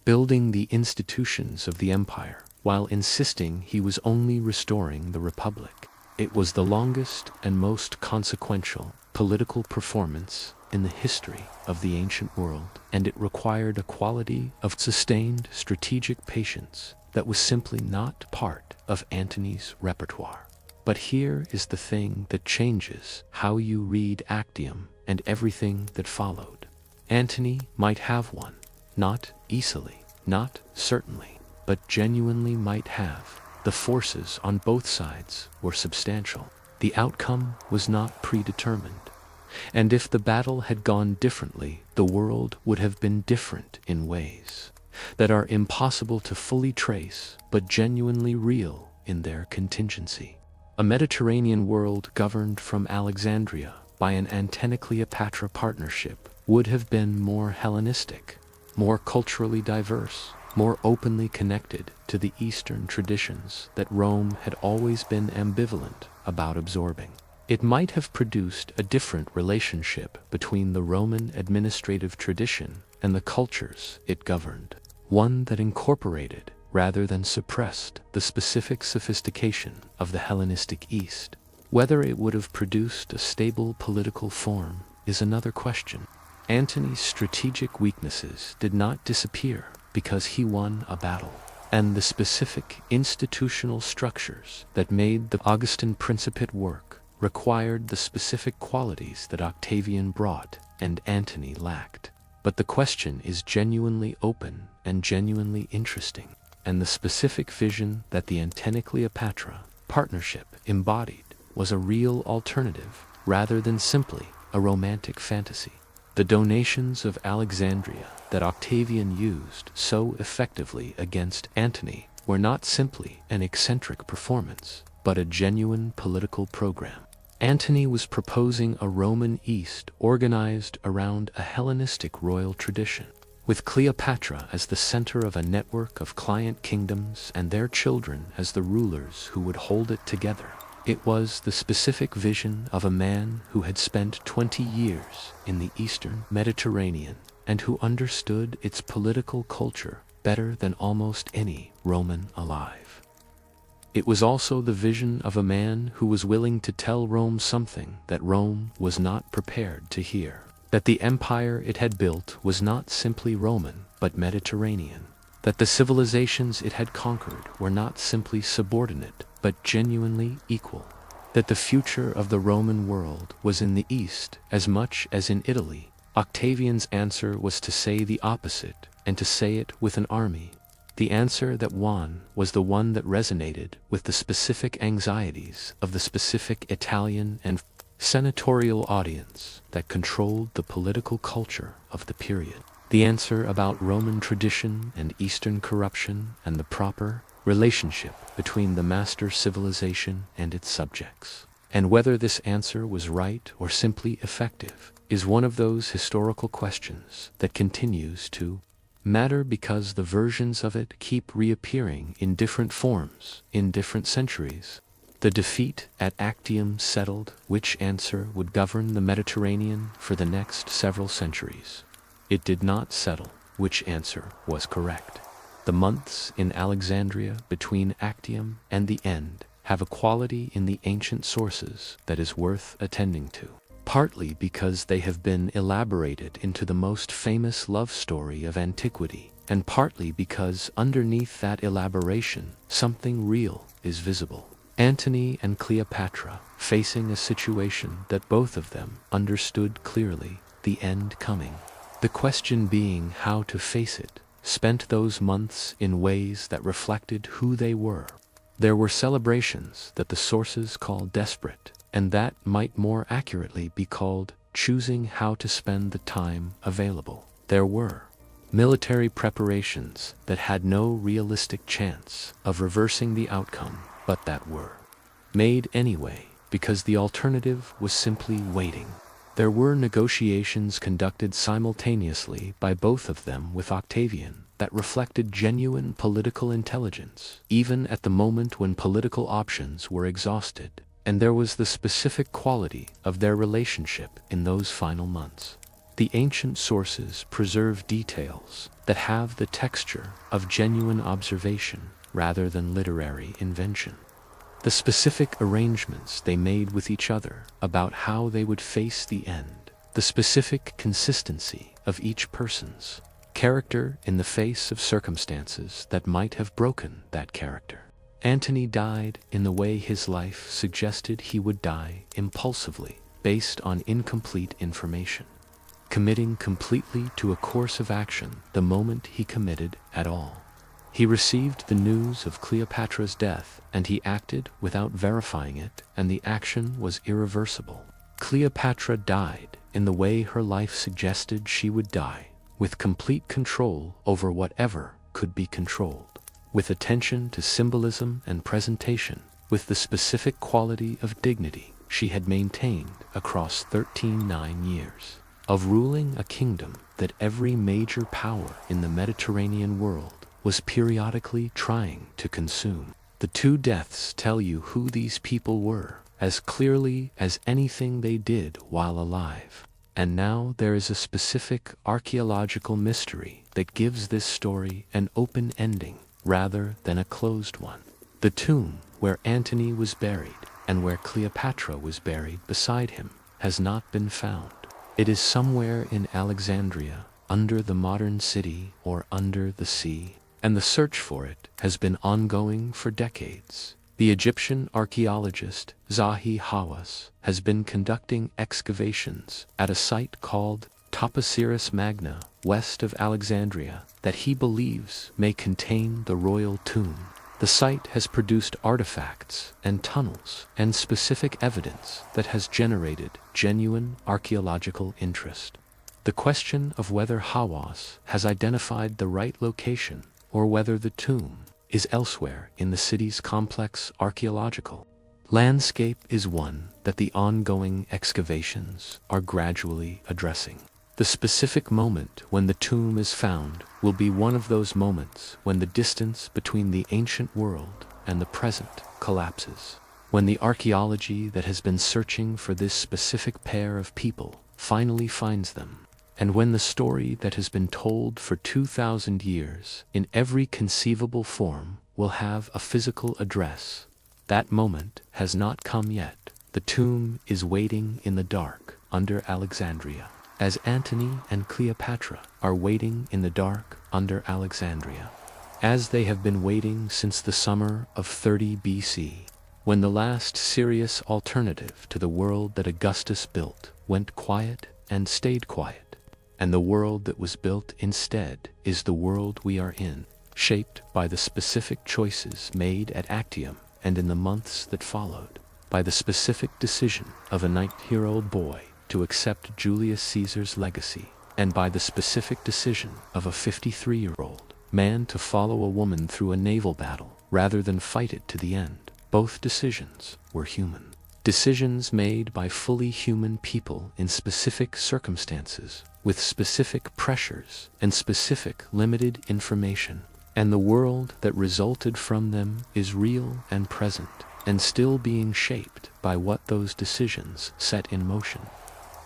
building the institutions of the empire while insisting he was only restoring the republic. It was the longest and most consequential political performance in the history of the ancient world, and it required a quality of sustained strategic patience that was simply not part of Antony's repertoire. But here is the thing that changes how you read Actium and everything that followed. Antony might have won, not easily, not certainly, but genuinely might have. The forces on both sides were substantial. The outcome was not predetermined. And if the battle had gone differently, the world would have been different in ways that are impossible to fully trace, but genuinely real in their contingency. A Mediterranean world governed from Alexandria by an Antony-Cleopatra partnership would have been more Hellenistic, more culturally diverse, more openly connected to the Eastern traditions that Rome had always been ambivalent about absorbing. It might have produced a different relationship between the Roman administrative tradition and the cultures it governed, one that incorporated rather than suppressed the specific sophistication of the Hellenistic East. Whether it would have produced a stable political form is another question. Antony's strategic weaknesses did not disappear because he won a battle, and the specific institutional structures that made the Augustan Principate work required the specific qualities that Octavian brought and Antony lacked. But the question is genuinely open and genuinely interesting, and the specific vision that the Antony-Cleopatra partnership embodied was a real alternative rather than simply a romantic fantasy. The donations of Alexandria that Octavian used so effectively against Antony were not simply an eccentric performance, but a genuine political program. Antony was proposing a Roman East organized around a Hellenistic royal tradition, with Cleopatra as the center of a network of client kingdoms and their children as the rulers who would hold it together. It was the specific vision of a man who had spent 20 years in the Eastern Mediterranean and who understood its political culture better than almost any Roman alive. It was also the vision of a man who was willing to tell Rome something that Rome was not prepared to hear, that the empire it had built was not simply Roman but Mediterranean, that the civilizations it had conquered were not simply subordinate but genuinely equal, that the future of the Roman world was in the East as much as in Italy. Octavian's answer was to say the opposite, and to say it with an army. The answer that won was the one that resonated with the specific anxieties of the specific Italian and senatorial audience that controlled the political culture of the period. The answer about Roman tradition and Eastern corruption and the proper relationship between the master civilization and its subjects. And whether this answer was right or simply effective is one of those historical questions that continues to matter because the versions of it keep reappearing in different forms in different centuries. The defeat at Actium settled which answer would govern the Mediterranean for the next several centuries. It did not settle which answer was correct. The months in Alexandria between Actium and the end have a quality in the ancient sources that is worth attending to, partly because they have been elaborated into the most famous love story of antiquity, and partly because underneath that elaboration something real is visible. Antony and Cleopatra facing a situation that both of them understood clearly, the end coming. The question being how to face it, spent those months in ways that reflected who they were. There were celebrations that the sources call desperate, and that might more accurately be called choosing how to spend the time available. There were military preparations that had no realistic chance of reversing the outcome, but that were made anyway because the alternative was simply waiting. There were negotiations conducted simultaneously by both of them with Octavian that reflected genuine political intelligence, even at the moment when political options were exhausted, and there was the specific quality of their relationship in those final months. The ancient sources preserve details that have the texture of genuine observation rather than literary invention. The specific arrangements they made with each other about how they would face the end, the specific consistency of each person's character in the face of circumstances that might have broken that character. Antony died in the way his life suggested he would die, impulsively, based on incomplete information. committing completely to a course of action the moment he committed at all. He received the news of Cleopatra's death, and he acted without verifying it, and the action was irreversible. Cleopatra died in the way her life suggested she would die, with complete control over whatever could be controlled, with attention to symbolism and presentation, with the specific quality of dignity she had maintained across 13 years, of ruling a kingdom that every major power in the Mediterranean world was periodically trying to consume. The two deaths tell you who these people were as clearly as anything they did while alive. And now there is a specific archaeological mystery that gives this story an open ending rather than a closed one. The tomb where Antony was buried and where Cleopatra was buried beside him has not been found. It is somewhere in Alexandria, under the modern city or under the sea, and the search for it has been ongoing for decades. The Egyptian archaeologist Zahi Hawass has been conducting excavations at a site called Taposiris Magna, west of Alexandria, that he believes may contain the royal tomb. The site has produced artifacts and tunnels and specific evidence that has generated genuine archaeological interest. The question of whether Hawass has identified the right location or whether the tomb is elsewhere in the city's complex archaeological landscape is one that the ongoing excavations are gradually addressing. The specific moment when the tomb is found will be one of those moments when the distance between the ancient world and the present collapses, when the archaeology that has been searching for this specific pair of people finally finds them, and when the story that has been told for 2,000 years in every conceivable form will have a physical address. That moment has not come yet. The tomb is waiting in the dark under Alexandria, as Antony and Cleopatra are waiting in the dark under Alexandria, as they have been waiting since the summer of 30 BC, when the last serious alternative to the world that Augustus built went quiet and stayed quiet, and the world that was built instead is the world we are in, shaped by the specific choices made at Actium and in the months that followed, by the specific decision of a 19-year-old boy to accept Julius Caesar's legacy, and by the specific decision of a 53-year-old man to follow a woman through a naval battle rather than fight it to the end. Both decisions were human. Decisions made by fully human people in specific circumstances, with specific pressures and specific limited information. And the world that resulted from them is real and present, and still being shaped by what those decisions set in motion.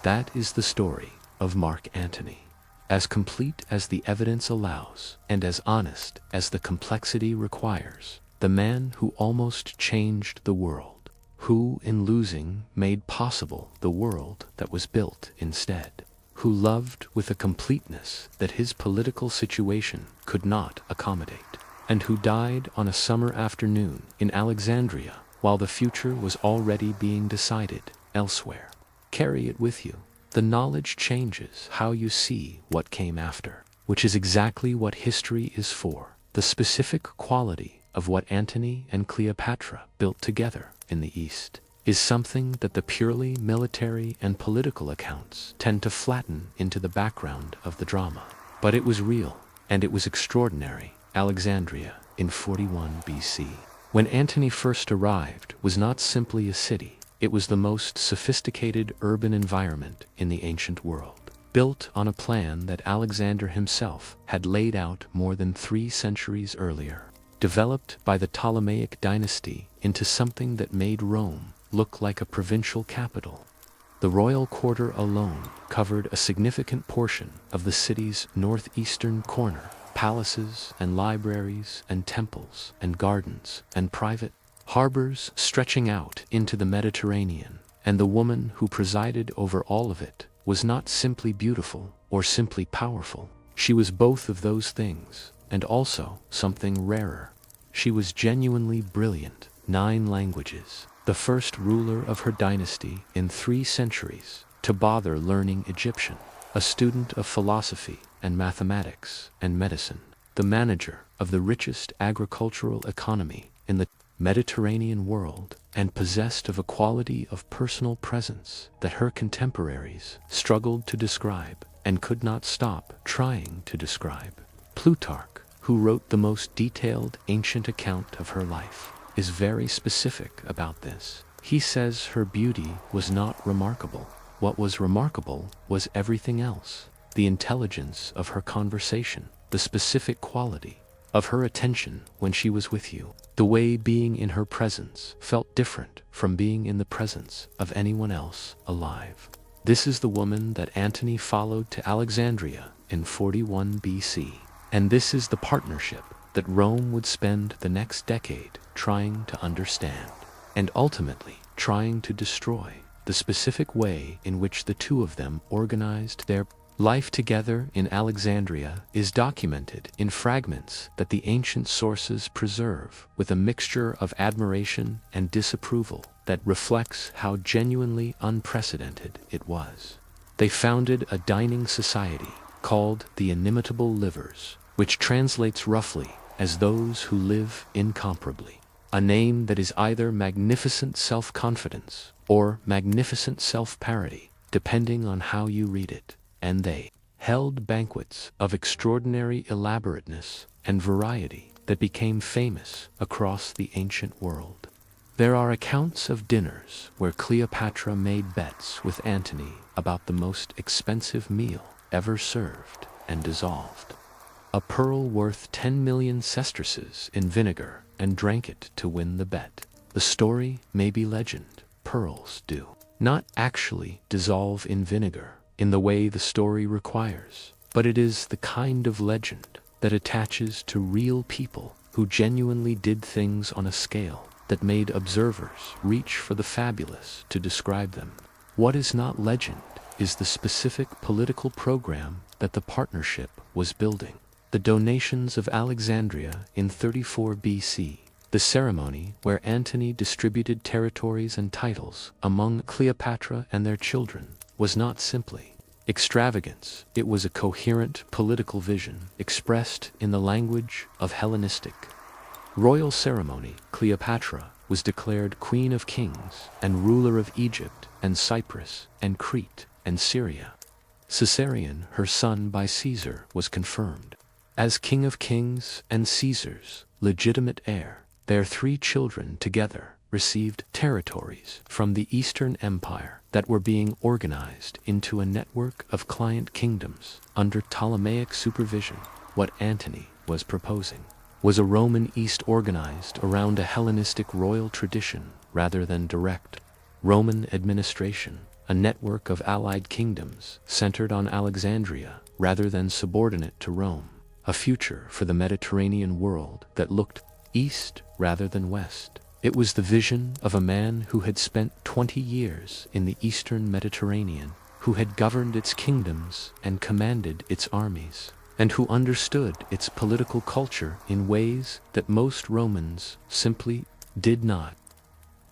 That is the story of Mark Antony, as complete as the evidence allows, and as honest as the complexity requires. The man who almost changed the world, who in losing made possible the world that was built instead, who loved with a completeness that his political situation could not accommodate, and who died on a summer afternoon in Alexandria while the future was already being decided elsewhere. Carry it with you. The knowledge changes how you see what came after, which is exactly what history is for. The specific quality of what Antony and Cleopatra built together in the East is something that the purely military and political accounts tend to flatten into the background of the drama. But it was real, and it was extraordinary. Alexandria in 41 BC, when Antony first arrived, was not simply a city. It was the most sophisticated urban environment in the ancient world, built on a plan that Alexander himself had laid out more than 3 centuries earlier, developed by the Ptolemaic dynasty into something that made Rome look like a provincial capital. The royal quarter alone covered a significant portion of the city's northeastern corner. Palaces and libraries and temples and gardens and private harbors stretching out into the Mediterranean, and the woman who presided over all of it was not simply beautiful or simply powerful. She was both of those things, and also something rarer. She was genuinely brilliant, 9 languages, the first ruler of her dynasty in 3 centuries to bother learning Egyptian. a student of philosophy and mathematics and medicine, the manager of the richest agricultural economy in the Mediterranean world, and possessed of a quality of personal presence that her contemporaries struggled to describe and could not stop trying to describe. Plutarch, who wrote the most detailed ancient account of her life, is very specific about this. He says her beauty was not remarkable. What was remarkable was everything else: the intelligence of her conversation, the specific quality of her attention when she was with you, the way being in her presence felt different from being in the presence of anyone else alive. This is the woman that Antony followed to Alexandria in 41 BC, and this is the partnership that Rome would spend the next decade trying to understand, and ultimately trying to destroy. The specific way in which the two of them organized their life together in Alexandria is documented in fragments that the ancient sources preserve, with a mixture of admiration and disapproval that reflects how genuinely unprecedented it was. They founded a dining society called the Inimitable Livers, which translates roughly as those who live incomparably, a name that is either magnificent self-confidence or magnificent self-parody, depending on how you read it. And they held banquets of extraordinary elaborateness and variety that became famous across the ancient world. There are accounts of dinners where Cleopatra made bets with Antony about the most expensive meal ever served and dissolved a pearl worth 10 million sesterces in vinegar and drank it to win the bet. The story may be legend. Pearls do not actually dissolve in vinegar in the way the story requires, but it is the kind of legend that attaches to real people who genuinely did things on a scale that made observers reach for the fabulous to describe them. What is not legend is the specific political program that the partnership was building. The donations of Alexandria in 34 BC, the ceremony where Antony distributed territories and titles among Cleopatra and their children, was not simply extravagance. It was a coherent political vision expressed in the language of Hellenistic royal ceremony. Cleopatra was declared Queen of Kings and ruler of Egypt and Cyprus and Crete and Syria. Caesarion, her son by Caesar, was confirmed as King of Kings and Caesar's legitimate heir. Their 3 children together received territories from the Eastern Empire that were being organized into a network of client kingdoms under Ptolemaic supervision. What Antony was proposing was a Roman East organized around a Hellenistic royal tradition rather than direct Roman administration, a network of allied kingdoms centered on Alexandria rather than subordinate to Rome, a future for the Mediterranean world that looked east rather than west. It was the vision of a man who had spent 20 years in the eastern Mediterranean, who had governed its kingdoms and commanded its armies, and who understood its political culture in ways that most Romans simply did not.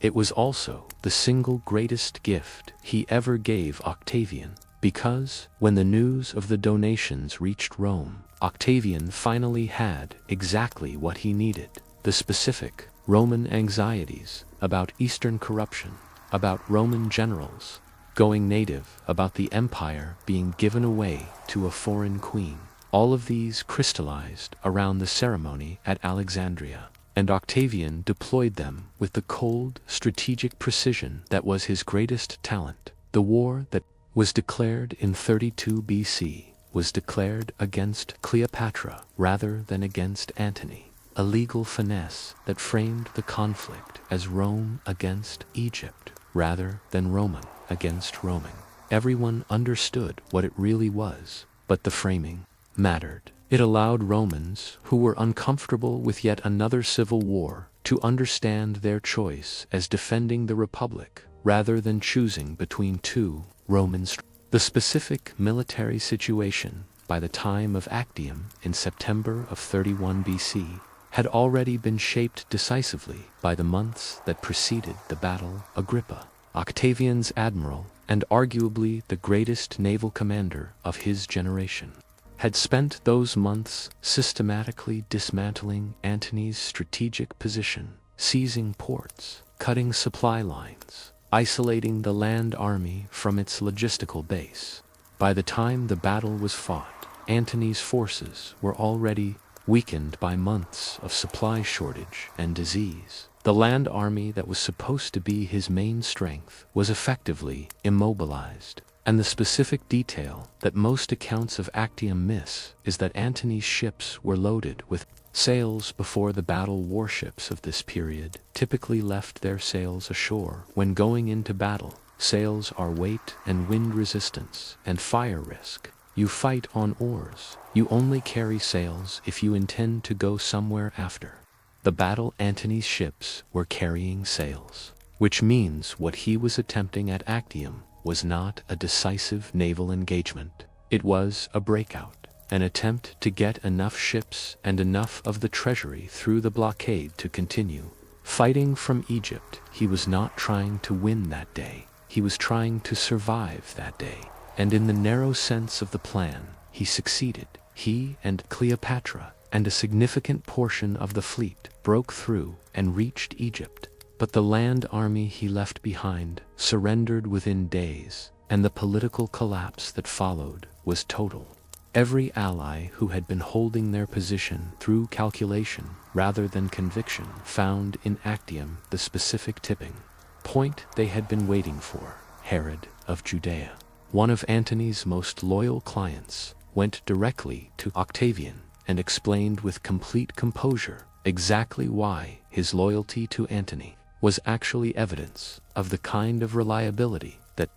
It was also the single greatest gift he ever gave Octavian, because when the news of the donations reached Rome, Octavian finally had exactly what he needed: the specific Roman anxieties about Eastern corruption, about Roman generals going native, about the empire being given away to a foreign queen. All of these crystallized around the ceremony at Alexandria, and Octavian deployed them with the cold, strategic precision that was his greatest talent. The war that was declared in 32 BC was declared against Cleopatra rather than against Antony, a legal finesse that framed the conflict as Rome against Egypt rather than Roman against Roman. Everyone understood what it really was, but the framing mattered. It allowed Romans who were uncomfortable with yet another civil war to understand their choice as defending the Republic rather than choosing between 2 Romans. The specific military situation by the time of Actium in September of 31 BC had already been shaped decisively by the months that preceded the battle. Agrippa, Octavian's admiral, and arguably the greatest naval commander of his generation, had spent those months systematically dismantling Antony's strategic position, seizing ports, cutting supply lines, isolating the land army from its logistical base. By the time the battle was fought, Antony's forces were already weakened by months of supply shortage and disease. The land army that was supposed to be his main strength was effectively immobilized, and the specific detail that most accounts of Actium miss is that Antony's ships were loaded with sails before the battle. Warships of this period typically left their sails ashore when going into battle. Sails are weight and wind resistance and fire risk. You fight on oars. You only carry sails if you intend to go somewhere after the battle. Antony's ships were carrying sails, which means what he was attempting at Actium was not a decisive naval engagement. It was a breakout, an attempt to get enough ships and enough of the treasury through the blockade to continue fighting from Egypt. He was not trying to win that day. He was trying to survive that day. And in the narrow sense of the plan, he succeeded. He and Cleopatra and a significant portion of the fleet broke through and reached Egypt. But the land army he left behind surrendered within days, and the political collapse that followed was total. Every ally who had been holding their position through calculation rather than conviction found in Actium the specific tipping point they had been waiting for. Herod of Judea, one of Antony's most loyal clients, went directly to Octavian and explained with complete composure exactly why his loyalty to Antony was actually evidence of the kind of reliability that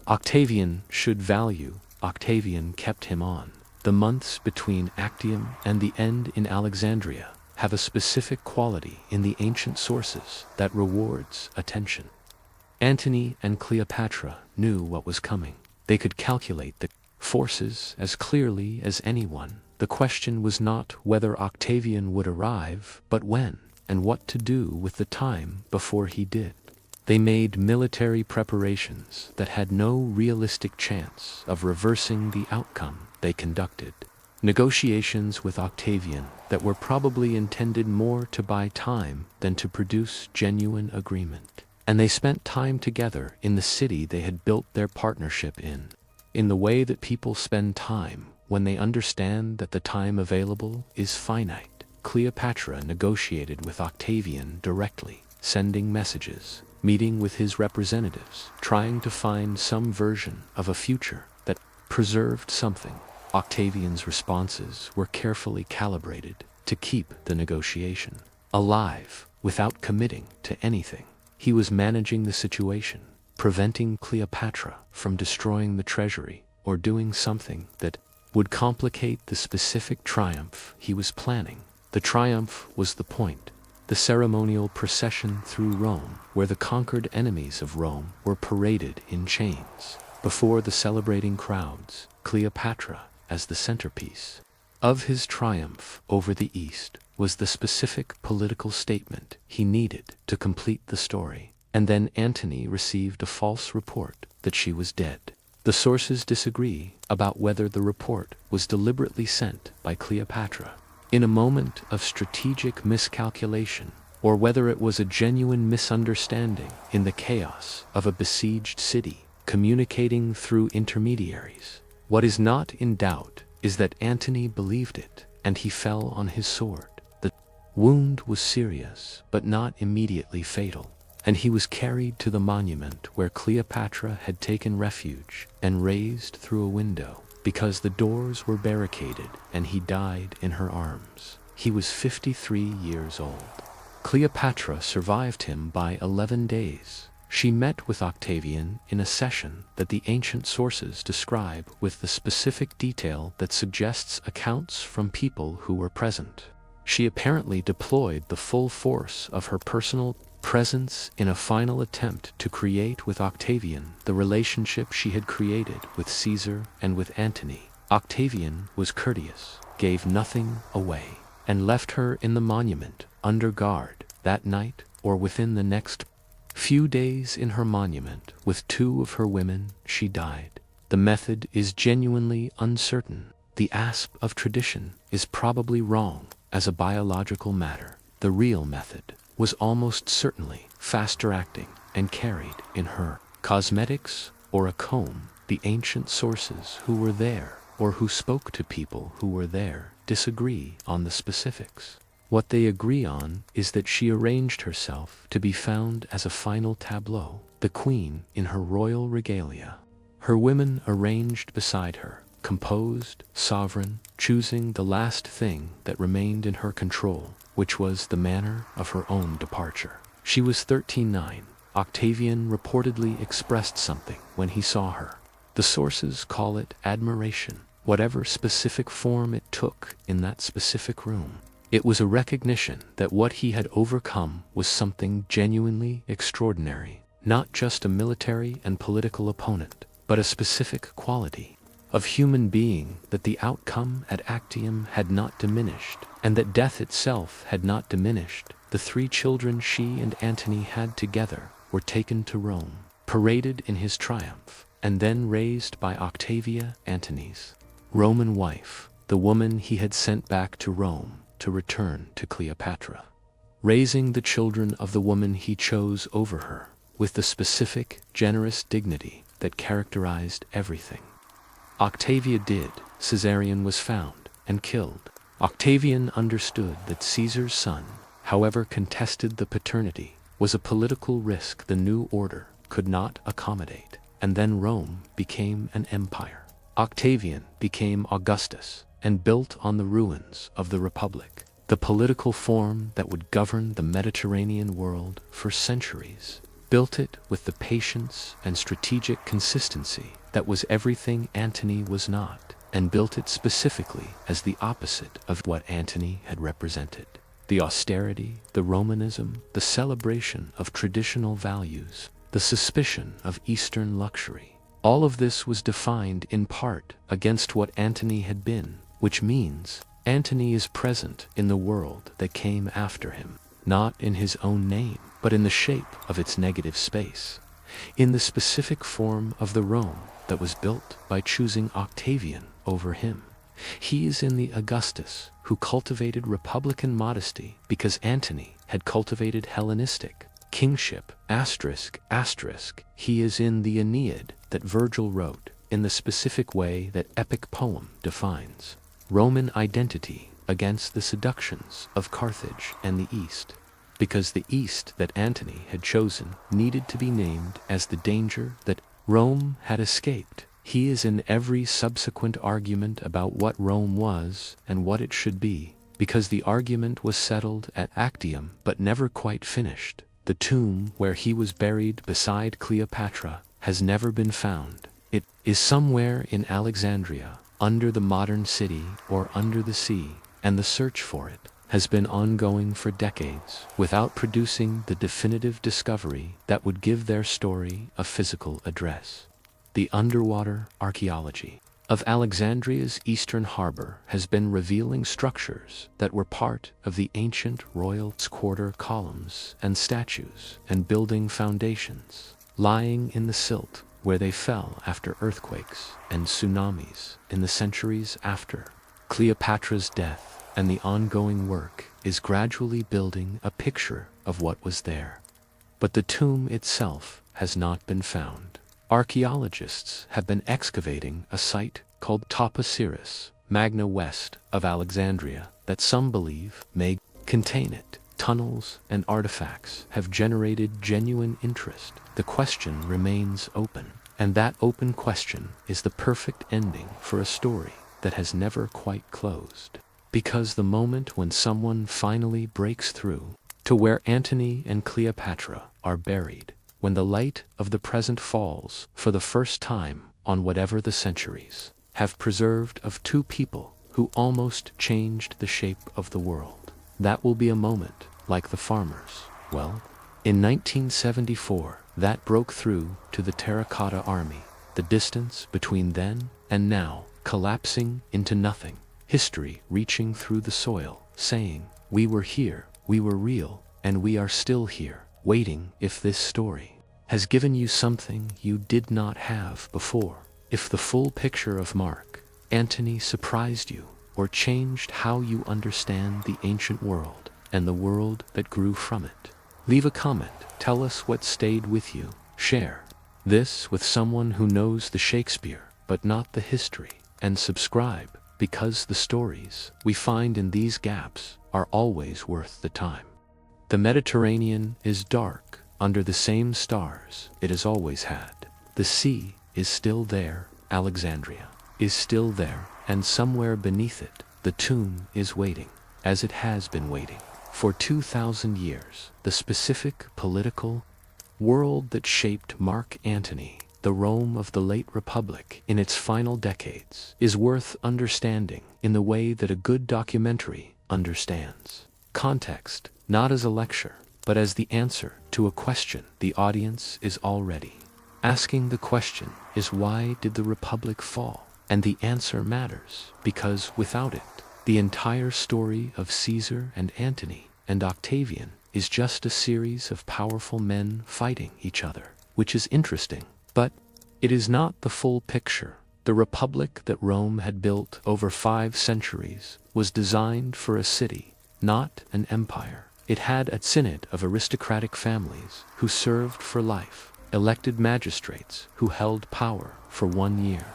Octavian should value. Octavian kept him on. The months between Actium and the end in Alexandria have a specific quality in the ancient sources that rewards attention. Antony and Cleopatra knew what was coming. They could calculate the forces as clearly as anyone. The question was not whether Octavian would arrive, but when, and what to do with the time before he did. They made military preparations that had no realistic chance of reversing the outcome. They conducted negotiations with Octavian that were probably intended more to buy time than to produce genuine agreement. And they spent time together in the city they had built their partnership in the way that people spend time when they understand that the time available is finite. Cleopatra negotiated with Octavian directly, sending messages, meeting with his representatives, trying to find some version of a future that preserved something. Octavian's responses were carefully calibrated to keep the negotiation alive without committing to anything. He was managing the situation, preventing Cleopatra from destroying the treasury or doing something that would complicate the specific triumph he was planning. The triumph was the point, the ceremonial procession through Rome, where the conquered enemies of Rome were paraded in chains before the celebrating crowds, Cleopatra as the centerpiece of his triumph over the East was the specific political statement he needed to complete the story. And then Antony received a false report that she was dead. The sources disagree about whether the report was deliberately sent by Cleopatra in a moment of strategic miscalculation, or whether it was a genuine misunderstanding in the chaos of a besieged city, communicating through intermediaries. What is not in doubt is that Antony believed it, and he fell on his sword. The wound was serious, but not immediately fatal, and he was carried to the monument where Cleopatra had taken refuge and raised through a window, because the doors were barricaded, and he died in her arms. He was 53 years old. Cleopatra survived him by 11 days. She met with Octavian in a session that the ancient sources describe with the specific detail that suggests accounts from people who were present. She apparently deployed the full force of her personal presence in a final attempt to create with Octavian the relationship she had created with Caesar and with Antony. Octavian was courteous, gave nothing away, and left her in the monument under guard that night or within the next Few days in her monument, with 2 of her women, she died. The method is genuinely uncertain. The asp of tradition is probably wrong as a biological matter. The real method was almost certainly faster acting and carried in her cosmetics or a comb. The ancient sources who were there or who spoke to people who were there disagree on the specifics. What they agree on is that she arranged herself to be found as a final tableau, the queen in her royal regalia. Her women arranged beside her, composed, sovereign, choosing the last thing that remained in her control, which was the manner of her own departure. She was 13/9. Octavian reportedly expressed something when he saw her. The sources call it admiration, whatever specific form it took in that specific room. It was a recognition that what he had overcome was something genuinely extraordinary, not just a military and political opponent, but a specific quality of human being, that the outcome at Actium had not diminished, and that death itself had not diminished. The 3 children she and Antony had together were taken to Rome, paraded in his triumph, and then raised by Octavia, Antony's Roman wife, the woman he had sent back to Rome to return to Cleopatra, raising the children of the woman he chose over her with the specific, generous dignity that characterized everything. Octavia did. Caesarion was found and killed. Octavian understood that Caesar's son, however contested the paternity, was a political risk the new order could not accommodate, and then Rome became an empire. Octavian became Augustus and built on the ruins of the Republic, the political form that would govern the Mediterranean world for centuries. Built it with the patience and strategic consistency that was everything Antony was not, and built it specifically as the opposite of what Antony had represented. The austerity, the Romanism, the celebration of traditional values, the suspicion of Eastern luxury. All of this was defined in part against what Antony had been, which means Antony is present in the world that came after him, not in his own name, but in the shape of its negative space, in the specific form of the Rome that was built by choosing Octavian over him. He is in the Augustus who cultivated republican modesty because Antony had cultivated Hellenistic kingship, asterisk, asterisk. He is in the Aeneid that Virgil wrote in the specific way that epic poem defines Roman identity against the seductions of Carthage and the East, because the East that Antony had chosen needed to be named as the danger that Rome had escaped. He is in every subsequent argument about what Rome was and what it should be, because the argument was settled at Actium but never quite finished. The tomb where he was buried beside Cleopatra has never been found. It is somewhere in Alexandria, under the modern city or under the sea, and the search for it has been ongoing for decades without producing the definitive discovery that would give their story a physical address. The underwater archaeology of Alexandria's eastern harbor has been revealing structures that were part of the ancient royal quarter, columns and statues and building foundations lying in the silt where they fell after earthquakes and tsunamis in the centuries after Cleopatra's death, and the ongoing work is gradually building a picture of what was there. But the tomb itself has not been found. Archaeologists have been excavating a site called Toposiris Magna west of Alexandria that some believe may contain it. Tunnels and artifacts have generated genuine interest. The question remains open, and that open question is the perfect ending for a story that has never quite closed. Because the moment when someone finally breaks through to where Antony and Cleopatra are buried, when the light of the present falls for the first time on whatever the centuries have preserved of 2 people who almost changed the shape of the world, that will be a moment like the farmers. Well, in 1974, that broke through to the terracotta army, the distance between then and now collapsing into nothing, history reaching through the soil, saying, "We were here, we were real, and we are still here." waiting if this story has given you something you did not have before. If the full picture of Mark Antony surprised you or changed how you understand the ancient world and the world that grew from it. Leave a comment, tell us what stayed with you, share this with someone who knows the Shakespeare but not the history, and subscribe, because the stories we find in these gaps are always worth the time. The Mediterranean is dark under the same stars it has always had. The sea is still there, Alexandria is still there, and somewhere beneath it, the tomb is waiting, as it has been waiting for 2,000 years. The specific political world that shaped Mark Antony, the Rome of the late Republic in its final decades, is worth understanding in the way that a good documentary understands context, not as a lecture, but as the answer to a question the audience is already asking. The question is, why did the Republic fall? And the answer matters, because without it, the entire story of Caesar and Antony and Octavian is just a series of powerful men fighting each other, which is interesting, but it is not the full picture. The republic that Rome had built over 5 centuries was designed for a city, not an empire. It had a synod of aristocratic families who served for life, elected magistrates who held power for 1 year,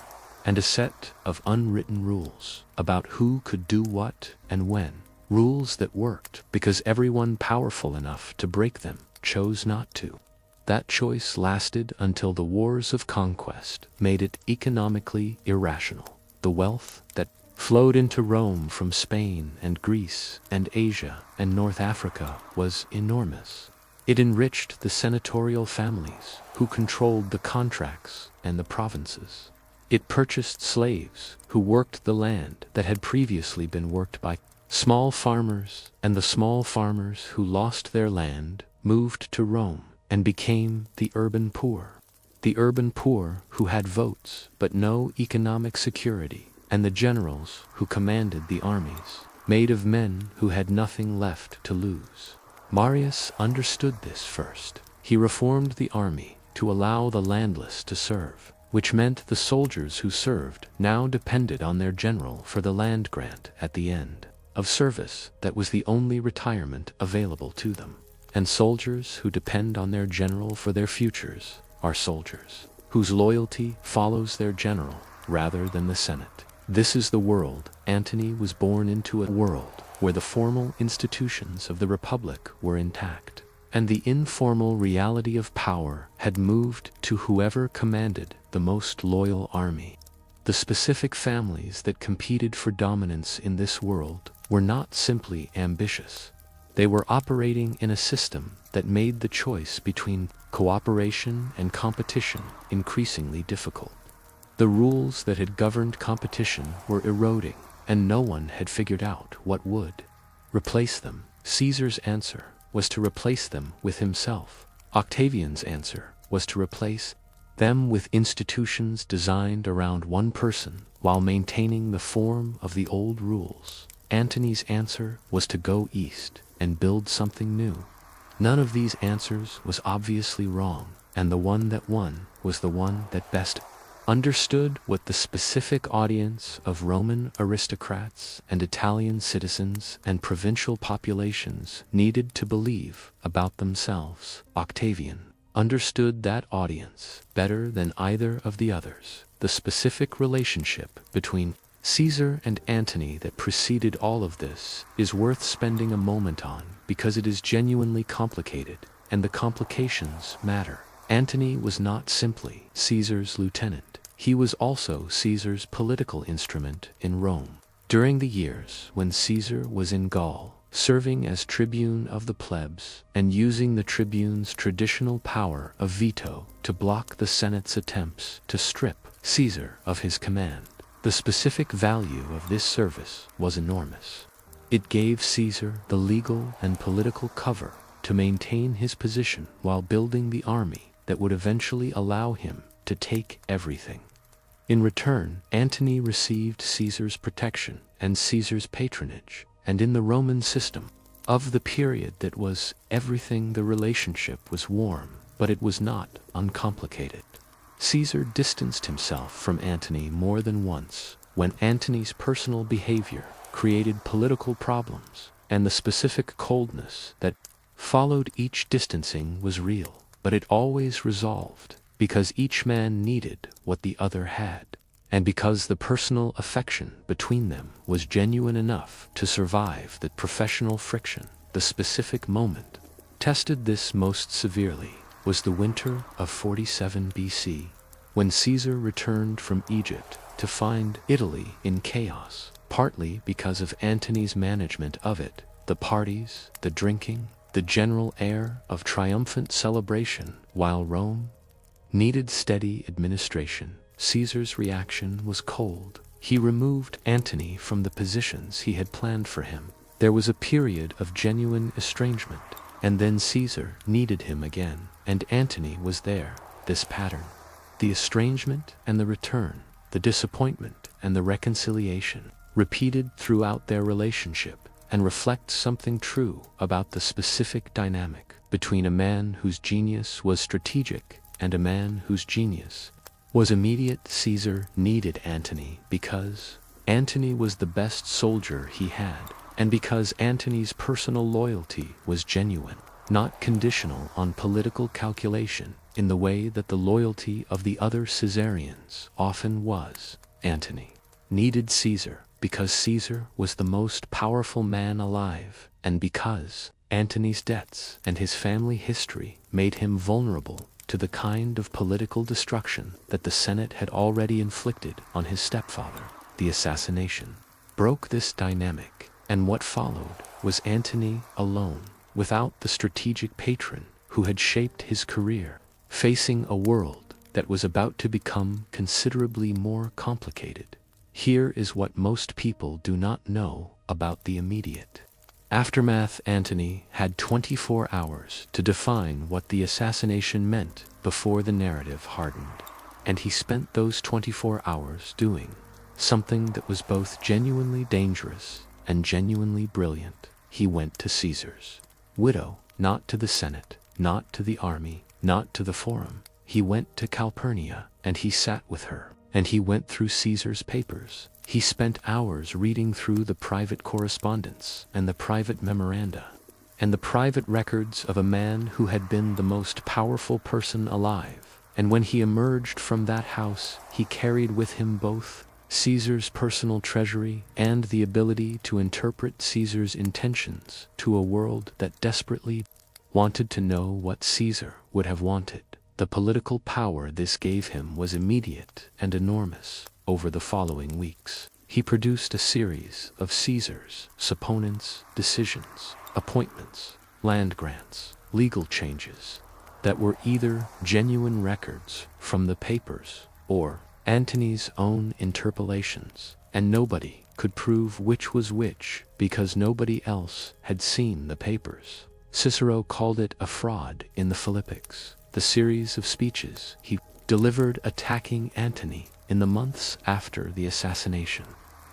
and a set of unwritten rules about who could do what and when. Rules that worked because everyone powerful enough to break them chose not to. That choice lasted until the wars of conquest made it economically irrational. The wealth that flowed into Rome from Spain and Greece and Asia and North Africa was enormous. It enriched the senatorial families who controlled the contracts and the provinces. It purchased slaves who worked the land that had previously been worked by small farmers, and the small farmers who lost their land moved to Rome and became the urban poor. The urban poor who had votes but no economic security, and the generals who commanded the armies, made of men who had nothing left to lose. Marius understood this first. He reformed the army to allow the landless to serve, which meant the soldiers who served now depended on their general for the land grant at the end of service. That was the only retirement available to them. And soldiers who depend on their general for their futures are soldiers whose loyalty follows their general rather than the Senate. This is the world Antony was born into, a world where the formal institutions of the Republic were intact, and the informal reality of power had moved to whoever commanded the most loyal army. The specific families that competed for dominance in this world were not simply ambitious. They were operating in a system that made the choice between cooperation and competition increasingly difficult. The rules that had governed competition were eroding, and no one had figured out what would replace them. Caesar's answer was to replace them with himself. Octavian's answer was to replace them with institutions designed around one person while maintaining the form of the old rules. Antony's answer was to go east and build something new. None of these answers was obviously wrong, and the one that won was the one that best understood what the specific audience of Roman aristocrats and Italian citizens and provincial populations needed to believe about themselves. Octavian understood that audience better than either of the others. The specific relationship between Caesar and Antony that preceded all of this is worth spending a moment on, because it is genuinely complicated, and the complications matter. Antony was not simply Caesar's lieutenant. He was also Caesar's political instrument in Rome. During the years when Caesar was in Gaul, serving as tribune of the plebs and using the tribune's traditional power of veto to block the Senate's attempts to strip Caesar of his command, the specific value of this service was enormous. It gave Caesar the legal and political cover to maintain his position while building the army that would eventually allow him to take everything. In return, Antony received Caesar's protection and Caesar's patronage, and in the Roman system, of the period that was everything. The relationship was warm, but it was not uncomplicated. Caesar distanced himself from Antony more than once, when Antony's personal behavior created political problems, and the specific coldness that followed each distancing was real, but it always resolved, because each man needed what the other had, and because the personal affection between them was genuine enough to survive the professional friction. The specific moment tested this most severely was the winter of 47 BC, when Caesar returned from Egypt to find Italy in chaos, partly because of Antony's management of it. The parties, the drinking, the general air of triumphant celebration, while Rome needed steady administration. Caesar's reaction was cold. He removed Antony from the positions he had planned for him. There was a period of genuine estrangement, and then Caesar needed him again, and Antony was there. This pattern, the estrangement and the return, the disappointment and the reconciliation, repeated throughout their relationship, and reflects something true about the specific dynamic between a man whose genius was strategic and a man whose genius was immediate. Caesar needed Antony because Antony was the best soldier he had, and because Antony's personal loyalty was genuine, not conditional on political calculation in the way that the loyalty of the other Caesarians often was. Antony needed Caesar because Caesar was the most powerful man alive, and because Antony's debts and his family history made him vulnerable to the kind of political destruction that the Senate had already inflicted on his stepfather. The assassination broke this dynamic, and what followed was Antony alone, without the strategic patron who had shaped his career, facing a world that was about to become considerably more complicated. Here is what most people do not know about the immediate aftermath. Antony had 24 hours to define what the assassination meant before the narrative hardened, and he spent those 24 hours doing something that was both genuinely dangerous and genuinely brilliant. He went to Caesar's widow, not to the Senate, not to the army, not to the forum. He went to Calpurnia, and he sat with her, and he went through Caesar's papers. He spent hours reading through the private correspondence and the private memoranda and the private records of a man who had been the most powerful person alive. And when he emerged from that house, he carried with him both Caesar's personal treasury and the ability to interpret Caesar's intentions to a world that desperately wanted to know what Caesar would have wanted. The political power this gave him was immediate and enormous. Over the following weeks, he produced a series of Caesar's supponents' decisions, appointments, land grants, legal changes that were either genuine records from the papers or Antony's own interpolations, and nobody could prove which was which because nobody else had seen the papers. Cicero called it a fraud in the Philippics. The series of speeches he delivered attacking Antony in the months after the assassination.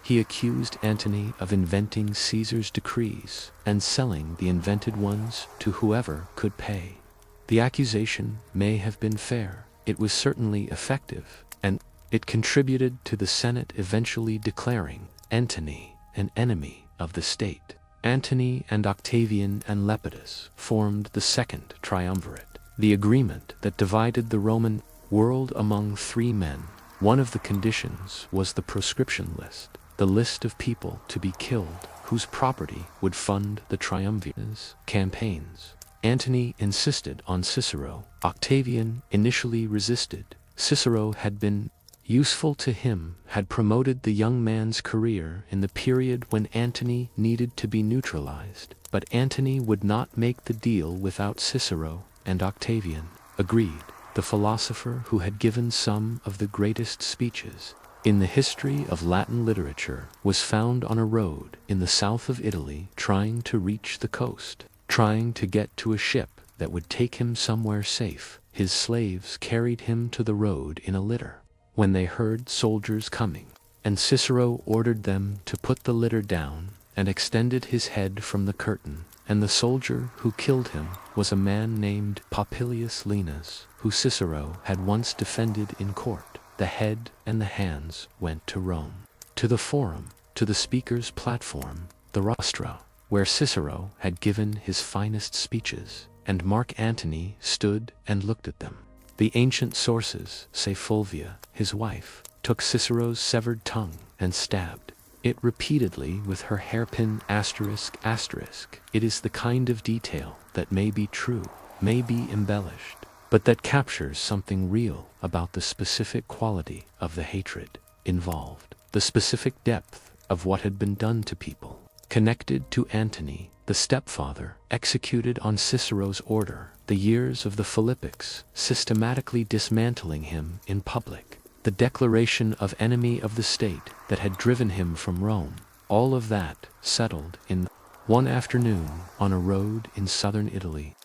He accused Antony of inventing Caesar's decrees and selling the invented ones to whoever could pay. The accusation may have been fair, it was certainly effective, and it contributed to the Senate eventually declaring Antony an enemy of the state. Antony and Octavian and Lepidus formed the Second Triumvirate, the agreement that divided the Roman world among three men. One of the conditions was the proscription list, the list of people to be killed whose property would fund the triumvirate's campaigns. Antony insisted on Cicero. Octavian initially resisted. Cicero had been useful to him, had promoted the young man's career in the period when Antony needed to be neutralized, but Antony would not make the deal without Cicero, and Octavian agreed. The philosopher who had given some of the greatest speeches in the history of Latin literature was found on a road in the south of Italy trying to reach the coast, trying to get to a ship that would take him somewhere safe. His slaves carried him to the road in a litter. When they heard soldiers coming, and Cicero ordered them to put the litter down, and extended his head from the curtain, and the soldier who killed him was a man named Popilius Lenas, who Cicero had once defended in court. The head and the hands went to Rome, to the Forum, to the speaker's platform, the rostra, where Cicero had given his finest speeches, and Mark Antony stood and looked at them. The ancient sources say Fulvia, his wife, took Cicero's severed tongue and stabbed it repeatedly with her hairpin asterisk asterisk. It is the kind of detail that may be true, may be embellished, but that captures something real about the specific quality of the hatred involved, the specific depth of what had been done to people. Connected to Antony, the stepfather, executed on Cicero's order, the years of the Philippics, systematically dismantling him in public, the declaration of enemy of the state that had driven him from Rome, all of that settled in one afternoon on a road in southern Italy.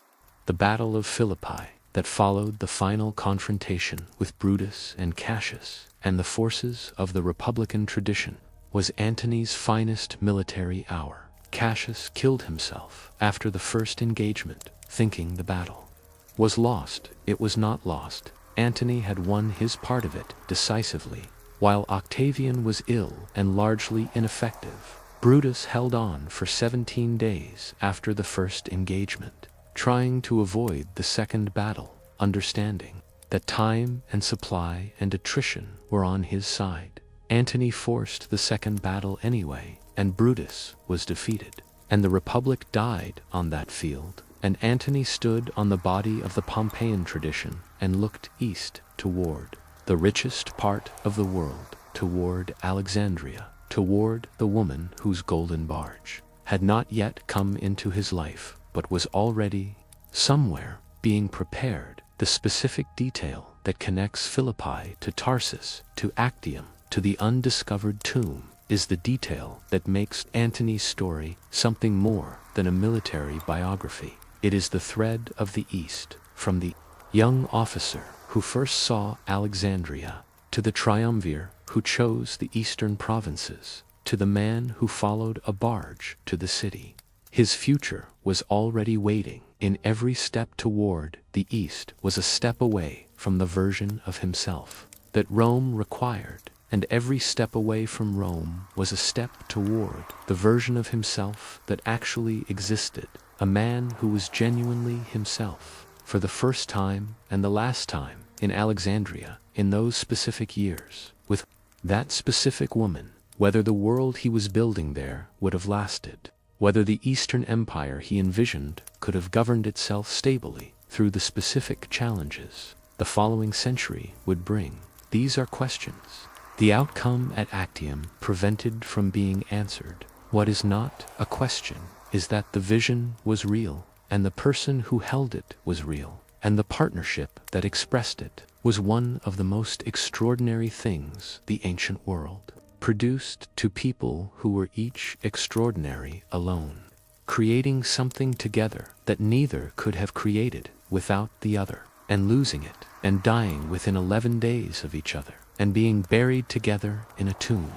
The Battle of Philippi, that followed the final confrontation with Brutus and Cassius and the forces of the Republican tradition, was Antony's finest military hour. Cassius killed himself after the first engagement, thinking the battle was lost. It was not lost. Antony had won his part of it decisively, while Octavian was ill and largely ineffective. Brutus held on for 17 days after the first engagement, trying to avoid the second battle, understanding that time and supply and attrition were on his side. Antony forced the second battle anyway, and Brutus was defeated, and the Republic died on that field, and Antony stood on the body of the Pompeian tradition and looked east toward the richest part of the world, toward Alexandria, toward the woman whose golden barge had not yet come into his life, but was already somewhere being prepared. The specific detail that connects Philippi to Tarsus, to Actium, to the undiscovered tomb, is the detail that makes Antony's story something more than a military biography. It is the thread of the East, from the young officer who first saw Alexandria, to the triumvir who chose the eastern provinces, to the man who followed a barge to the city. His future was already waiting. In every step toward the East was a step away from the version of himself that Rome required, and every step away from Rome was a step toward the version of himself that actually existed, a man who was genuinely himself, for the first time and the last time in Alexandria in those specific years, with that specific woman, whether the world he was building there would have lasted, whether the Eastern Empire he envisioned could have governed itself stably through the specific challenges the following century would bring. These are questions the outcome at Actium prevented from being answered. What is not a question is that the vision was real, and the person who held it was real, and the partnership that expressed it was one of the most extraordinary things the ancient world produced, to people who were each extraordinary alone, creating something together that neither could have created without the other, and losing it, and dying within 11 days of each other, and being buried together in a tomb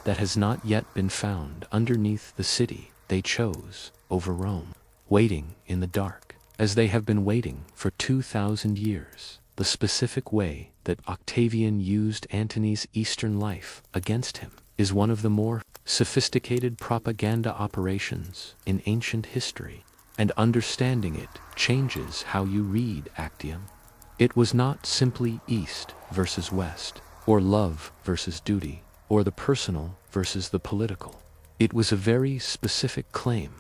that has not yet been found underneath the city they chose over Rome, waiting in the dark, as they have been waiting for 2,000 years. The specific way that Octavian used Antony's Eastern life against him is one of the more sophisticated propaganda operations in ancient history, and understanding it changes how you read Actium. It was not simply East versus West, or love versus duty, or the personal versus the political. It was a very specific claim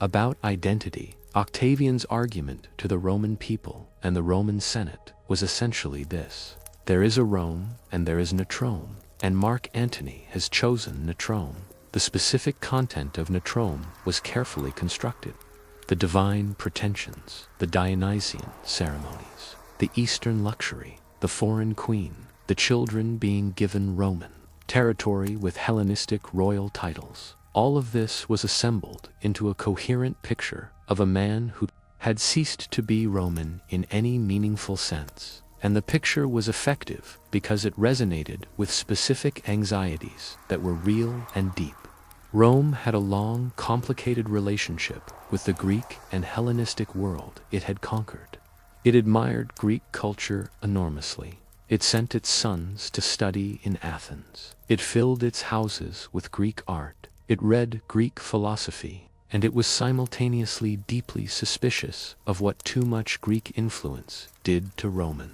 about identity. Octavian's argument to the Roman people and the Roman Senate was essentially this: there is a Rome and there is Natrome, and Mark Antony has chosen Natrome. The specific content of Natrome was carefully constructed. The divine pretensions, the Dionysian ceremonies, the Eastern luxury, the foreign queen, the children being given Roman territory with Hellenistic royal titles. All of this was assembled into a coherent picture of a man who had ceased to be Roman in any meaningful sense. And the picture was effective because it resonated with specific anxieties that were real and deep. Rome had a long, complicated relationship with the Greek and Hellenistic world it had conquered. It admired Greek culture enormously. It sent its sons to study in Athens. It filled its houses with Greek art. It read Greek philosophy, and it was simultaneously deeply suspicious of what too much Greek influence did to Roman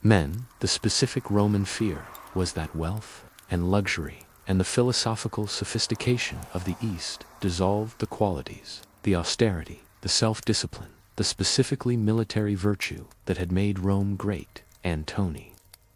men. The specific Roman fear was that wealth and luxury and the philosophical sophistication of the East dissolved the qualities, the austerity, the self-discipline, the specifically military virtue that had made Rome great. Antony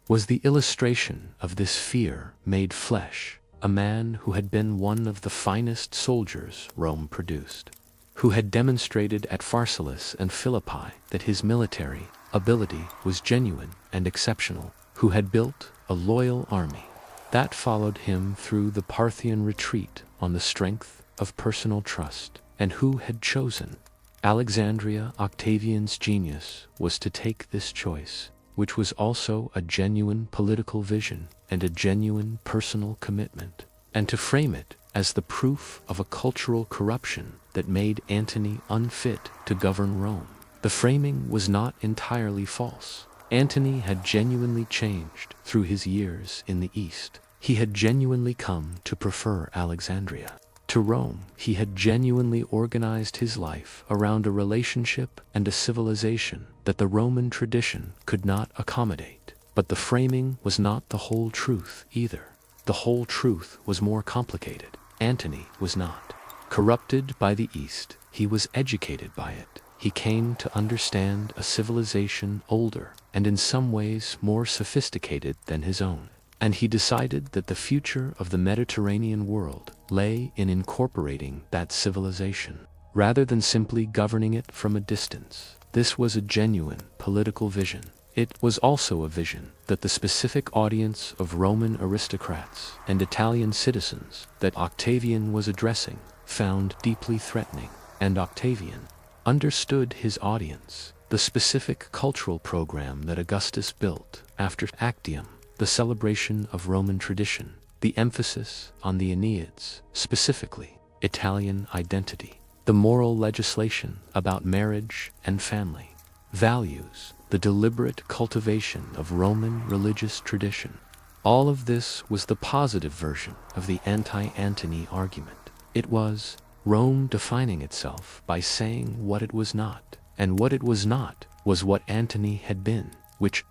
was the illustration of this fear made flesh, a man who had been one of the finest soldiers Rome produced, who had demonstrated at Pharsalus and Philippi that his military ability was genuine and exceptional, who had built a loyal army that followed him through the Parthian retreat on the strength of personal trust, and who had chosen Alexandria. Octavian's genius was to take this choice, which was also a genuine political vision and a genuine personal commitment, and to frame it as the proof of a cultural corruption that made Antony unfit to govern Rome. The framing was not entirely false. Antony had genuinely changed through his years in the East. He had genuinely come to prefer Alexandria to Rome. He had genuinely organized his life around a relationship and a civilization that the Roman tradition could not accommodate. But the framing was not the whole truth either. The whole truth was more complicated. Antony was not corrupted by the East. He was educated by it. He came to understand a civilization older and in some ways more sophisticated than his own. And he decided that the future of the Mediterranean world lay in incorporating that civilization, rather than simply governing it from a distance. This was a genuine political vision. It was also a vision that the specific audience of Roman aristocrats and Italian citizens that Octavian was addressing found deeply threatening, and Octavian understood his audience. The specific cultural program that Augustus built after Actium, the celebration of Roman tradition, the emphasis on the Aeneads, specifically Italian identity, the moral legislation about marriage and family, values, the deliberate cultivation of Roman religious tradition. All of this was the positive version of the anti-Antony argument. It was Rome defining itself by saying what it was not, and what it was not was what Antony had been, which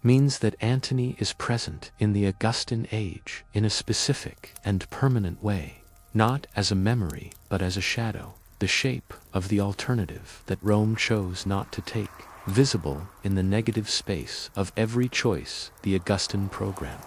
means that Antony is present in the Augustan age in a specific and permanent way, not as a memory but as a shadow, the shape of the alternative that Rome chose not to take, visible in the negative space of every choice the Augustan program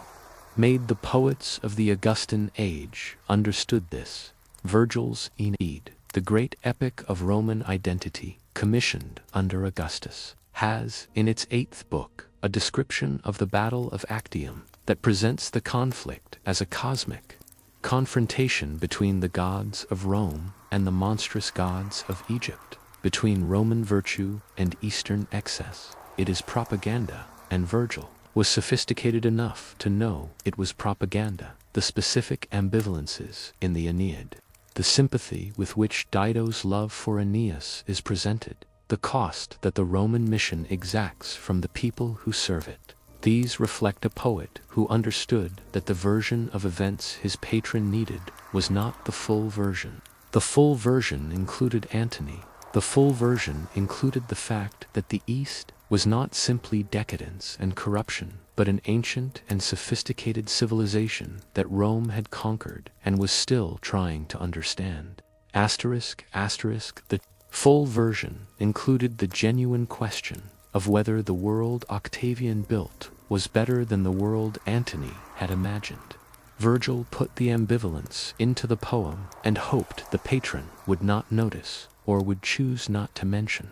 made. The poets of the Augustan age understood this. Virgil's Aeneid, the great epic of Roman identity commissioned under Augustus, has, in its 8th book, a description of the Battle of Actium that presents the conflict as a cosmic confrontation between the gods of Rome and the monstrous gods of Egypt, between Roman virtue and Eastern excess. It is propaganda, and Virgil was sophisticated enough to know it was propaganda. The specific ambivalences in the Aeneid, the sympathy with which Dido's love for Aeneas is presented, the cost that the Roman mission exacts from the people who serve it. These reflect a poet who understood that the version of events his patron needed was not the full version. The full version included Antony. The full version included the fact that the East was not simply decadence and corruption, but an ancient and sophisticated civilization that Rome had conquered and was still trying to understand. The full version included the genuine question of whether the world Octavian built was better than the world Antony had imagined. Virgil put the ambivalence into the poem and hoped the patron would not notice or would choose not to mention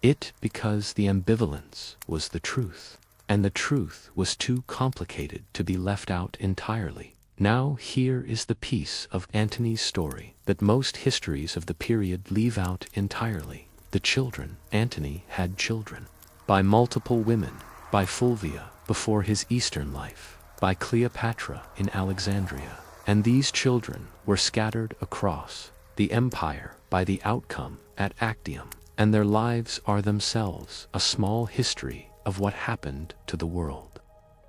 it because the ambivalence was the truth, and the truth was too complicated to be left out entirely. Now here is the piece of Antony's story that most histories of the period leave out entirely. The children. Antony had children. By multiple women. By Fulvia, before his Eastern life. By Cleopatra in Alexandria. and these children were scattered across the empire by the outcome at Actium, and their lives are themselves a small history of what happened to the world.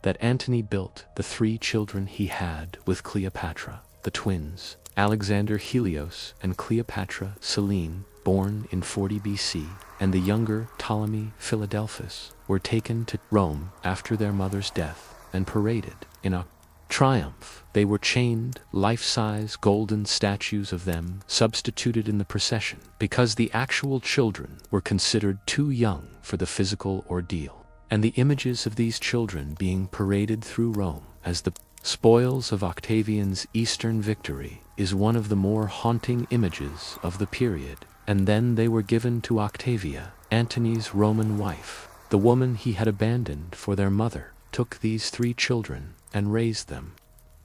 That Antony built the 3 children he had with Cleopatra, the twins, Alexander Helios and Cleopatra Selene, born in 40 BC, and the younger Ptolemy Philadelphus, were taken to Rome after their mother's death and paraded in a triumph. They were chained, life-size golden statues of them substituted in the procession, because the actual children were considered too young for the physical ordeal. And the images of these children being paraded through Rome as the spoils of Octavian's Eastern victory is one of the more haunting images of the period. And then they were given to Octavia, Antony's Roman wife. The woman he had abandoned for their mother took these 3 children and raised them.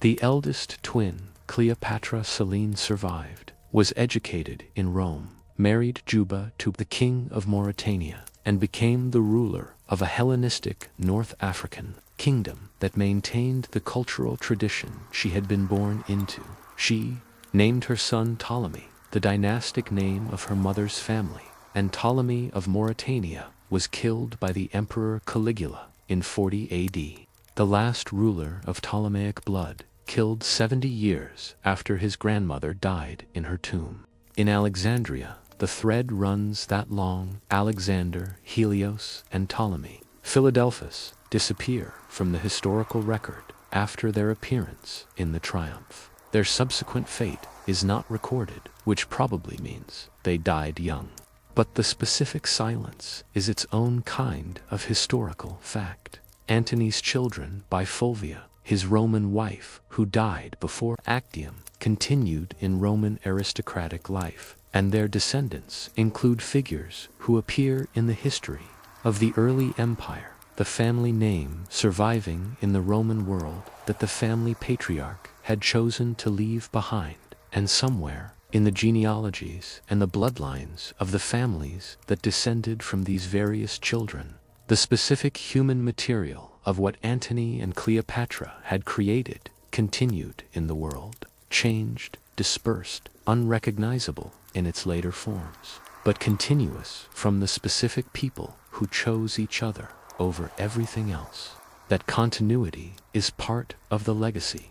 The eldest twin, Cleopatra Selene, survived, was educated in Rome, married Juba to the king of Mauritania, and became the ruler of a Hellenistic North African kingdom that maintained the cultural tradition she had been born into. She named her son Ptolemy, the dynastic name of her mother's family, and Ptolemy of Mauritania was killed by the Emperor Caligula in 40 AD. The last ruler of Ptolemaic blood, killed 70 years after his grandmother died in her tomb. In Alexandria, the thread runs that long Alexander, Helios, and Ptolemy, Philadelphus, disappear from the historical record after their appearance in the triumph. Their subsequent fate is not recorded, which probably means they died young. But the specific silence is its own kind of historical fact. Antony's children by Fulvia, his Roman wife, who died before Actium, continued in Roman aristocratic life, and their descendants include figures who appear in the history of the early empire, the family name surviving in the Roman world that the family patriarch had chosen to leave behind, and somewhere in the genealogies and the bloodlines of the families that descended from these various children, the specific human material of what Antony and Cleopatra had created continued in the world, changed, dispersed, unrecognizable in its later forms, but continuous from the specific people who chose each other over everything else. That continuity is part of the legacy.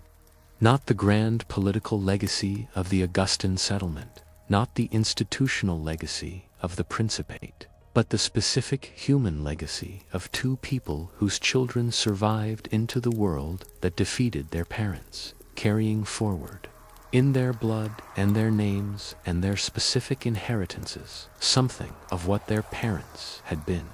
Not the grand political legacy of the Augustan settlement, not the institutional legacy of the Principate, but the specific human legacy of 2 people whose children survived into the world that defeated their parents, carrying forward, in their blood and their names and their specific inheritances, something of what their parents had been.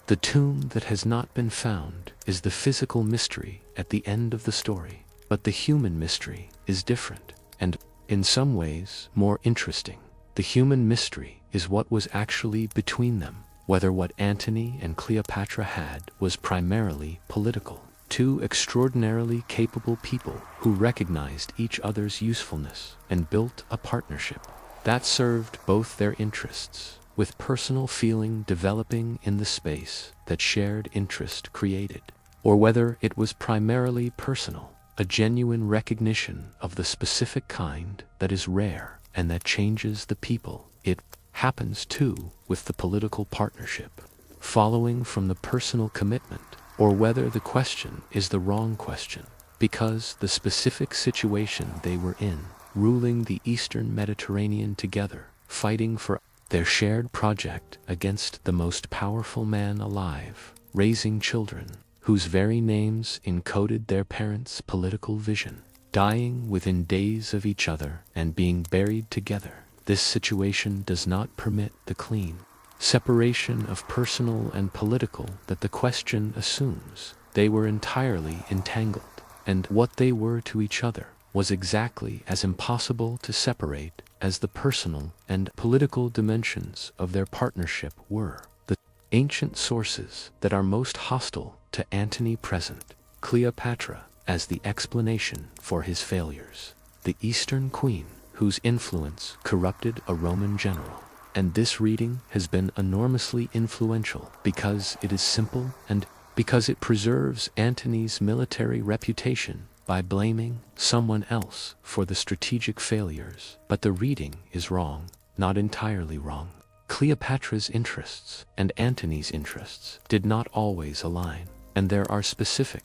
The tomb that has not been found is the physical mystery at the end of the story. But the human mystery is different, and, in some ways, more interesting. The human mystery is what was actually between them, whether what Antony and Cleopatra had was primarily political. 2 extraordinarily capable people who recognized each other's usefulness and built a partnership that served both their interests, with personal feeling developing in the space that shared interest created. Or whether it was primarily personal, a genuine recognition of the specific kind that is rare and that changes the people. It happens too with the political partnership, following from the personal commitment, or whether the question is the wrong question, because the specific situation they were in, ruling the Eastern Mediterranean together, fighting for their shared project against the most powerful man alive, raising children whose very names encoded their parents' political vision, dying within days of each other and being buried together. This situation does not permit the clean separation of personal and political that the question assumes. They were entirely entangled, and what they were to each other was exactly as impossible to separate as the personal and political dimensions of their partnership were. The ancient sources that are most hostile to Antony present Cleopatra as the explanation for his failures, the Eastern queen whose influence corrupted a Roman general. And this reading has been enormously influential because it is simple and because it preserves Antony's military reputation by blaming someone else for the strategic failures, but the reading is wrong, not entirely wrong. Cleopatra's interests and Antony's interests did not always align, and there are specific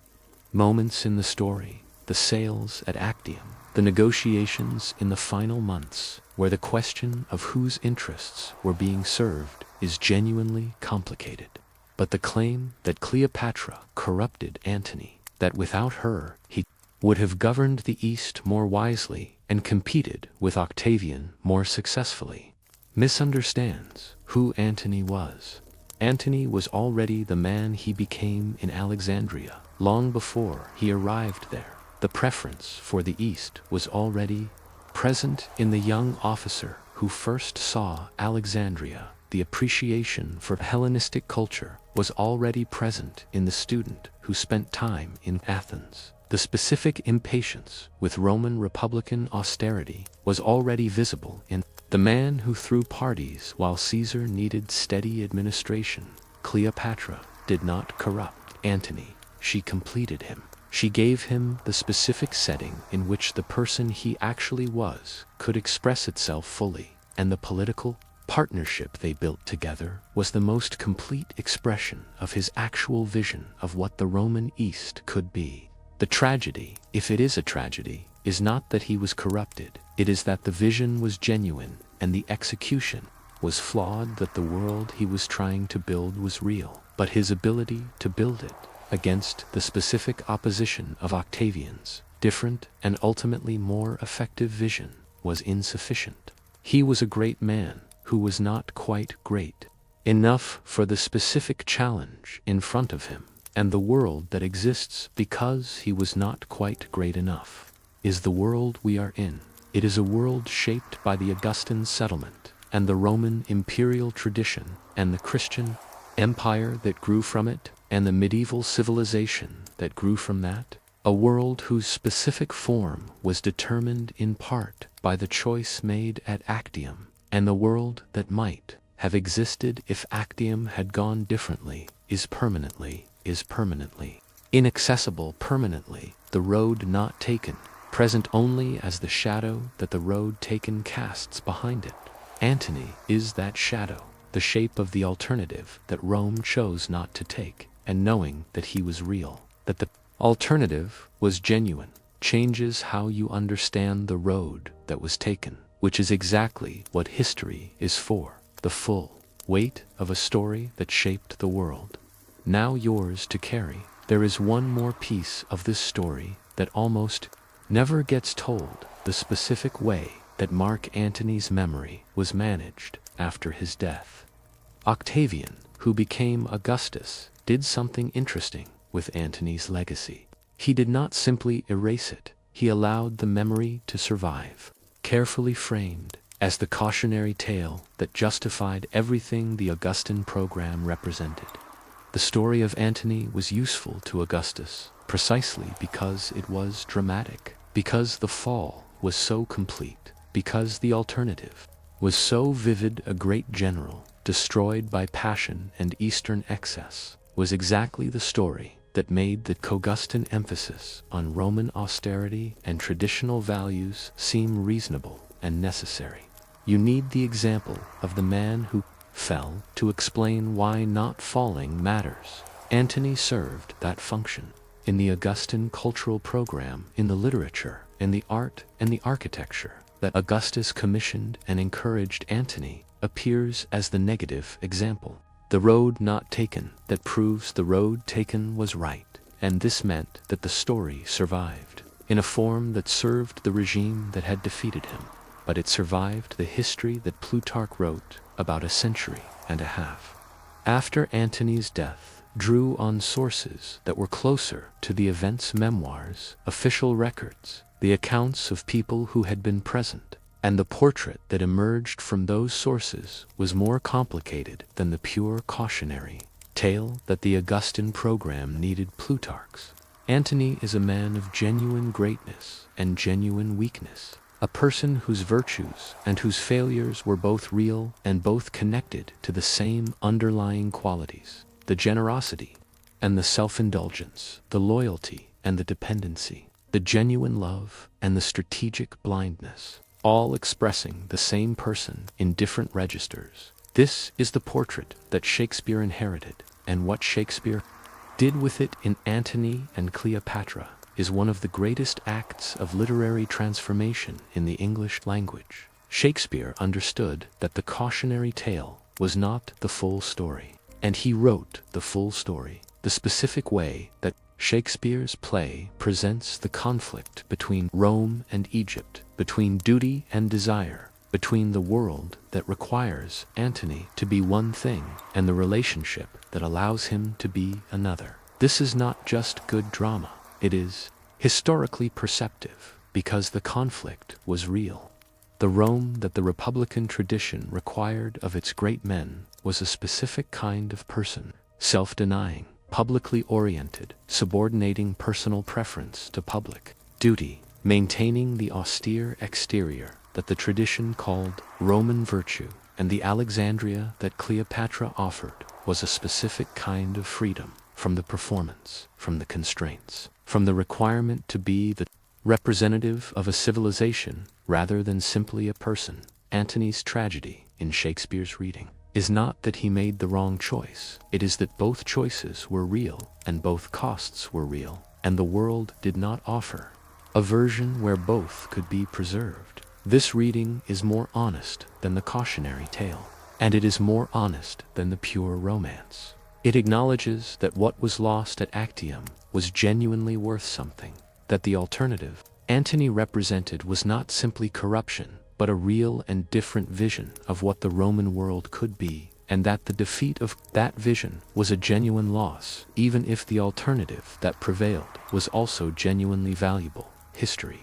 moments in the story, the sales at Actium, the negotiations in the final months, where the question of whose interests were being served is genuinely complicated. But the claim that Cleopatra corrupted Antony, that without her he would have governed the East more wisely and competed with Octavian more successfully, misunderstands who Antony was. Antony was already the man he became in Alexandria, long before he arrived there. The preference for the East was already present in the young officer who first saw Alexandria. The appreciation for Hellenistic culture was already present in the student who spent time in Athens. The specific impatience with Roman Republican austerity was already visible in the man who threw parties while Caesar needed steady administration. Cleopatra did not corrupt Antony, she completed him. She gave him the specific setting in which the person he actually was could express itself fully, and the political partnership they built together was the most complete expression of his actual vision of what the Roman East could be. The tragedy, if it is a tragedy, is not that he was corrupted, it is that the vision was genuine and the execution was flawed, that the world he was trying to build was real, but his ability to build it against the specific opposition of Octavian's different and ultimately more effective vision was insufficient. He was a great man who was not quite great enough for the specific challenge in front of him, and the world that exists because he was not quite great enough is the world we are in. It is a world shaped by the Augustan settlement and the Roman imperial tradition and the Christian empire that grew from it and the medieval civilization that grew from that, a world whose specific form was determined in part by the choice made at Actium, and the world that might have existed if Actium had gone differently is permanently inaccessible, permanently the road not taken, present only as the shadow that the road taken casts behind it. Antony is that shadow, the shape of the alternative that Rome chose not to take, and knowing that he was real, that the alternative was genuine, changes how you understand the road that was taken, which is exactly what history is for, the full weight of a story that shaped the world. Now yours to carry. There is one more piece of this story that almost never gets told, the specific way that Mark Antony's memory was managed after his death. Octavian, who became Augustus, did something interesting with Antony's legacy. He did not simply erase it, he allowed the memory to survive, carefully framed as the cautionary tale that justified everything the Augustan program represented. The story of Antony was useful to Augustus precisely because it was dramatic, because the fall was so complete, because the alternative was so vivid. A great general, destroyed by passion and Eastern excess, was exactly the story that made the Augustan emphasis on Roman austerity and traditional values seem reasonable and necessary. You need the example of the man who fell to explain why not falling matters. Antony served that function in the Augustan cultural program, in the literature, in the art, and the architecture that Augustus commissioned and encouraged. Antony appears as the negative example, the road not taken that proves the road taken was right, and this meant that the story survived in a form that served the regime that had defeated him, but it survived the history that Plutarch wrote about a century and a half after Antony's death, drew on sources that were closer to the event's memoirs, official records, the accounts of people who had been present, and the portrait that emerged from those sources was more complicated than the pure cautionary tale that the Augustan program needed. Plutarch's Antony is a man of genuine greatness and genuine weakness, a person whose virtues and whose failures were both real and both connected to the same underlying qualities, the generosity and the self-indulgence, the loyalty and the dependency. the genuine love, and the strategic blindness, all expressing the same person in different registers. This is the portrait that Shakespeare inherited, and what Shakespeare did with it in Antony and Cleopatra is one of the greatest acts of literary transformation in the English language. Shakespeare understood that the cautionary tale was not the full story, and he wrote the full story, the specific way that Shakespeare's play presents the conflict between Rome and Egypt, between duty and desire, between the world that requires Antony to be one thing and the relationship that allows him to be another. This is not just good drama, it is historically perceptive because the conflict was real. The Rome that the Republican tradition required of its great men was a specific kind of person, self-denying, publicly oriented, subordinating personal preference to public duty, maintaining the austere exterior that the tradition called Roman virtue, and the Alexandria that Cleopatra offered was a specific kind of freedom from the performance, from the constraints, from the requirement to be the representative of a civilization rather than simply a person. Antony's tragedy in Shakespeare's reading is not that he made the wrong choice, it is that both choices were real and both costs were real, and the world did not offer a version where both could be preserved. This reading is more honest than the cautionary tale, and it is more honest than the pure romance. It acknowledges that what was lost at Actium was genuinely worth something, that the alternative Antony represented was not simply corruption, but a real and different vision of what the Roman world could be, and that the defeat of that vision was a genuine loss, even if the alternative that prevailed was also genuinely valuable. History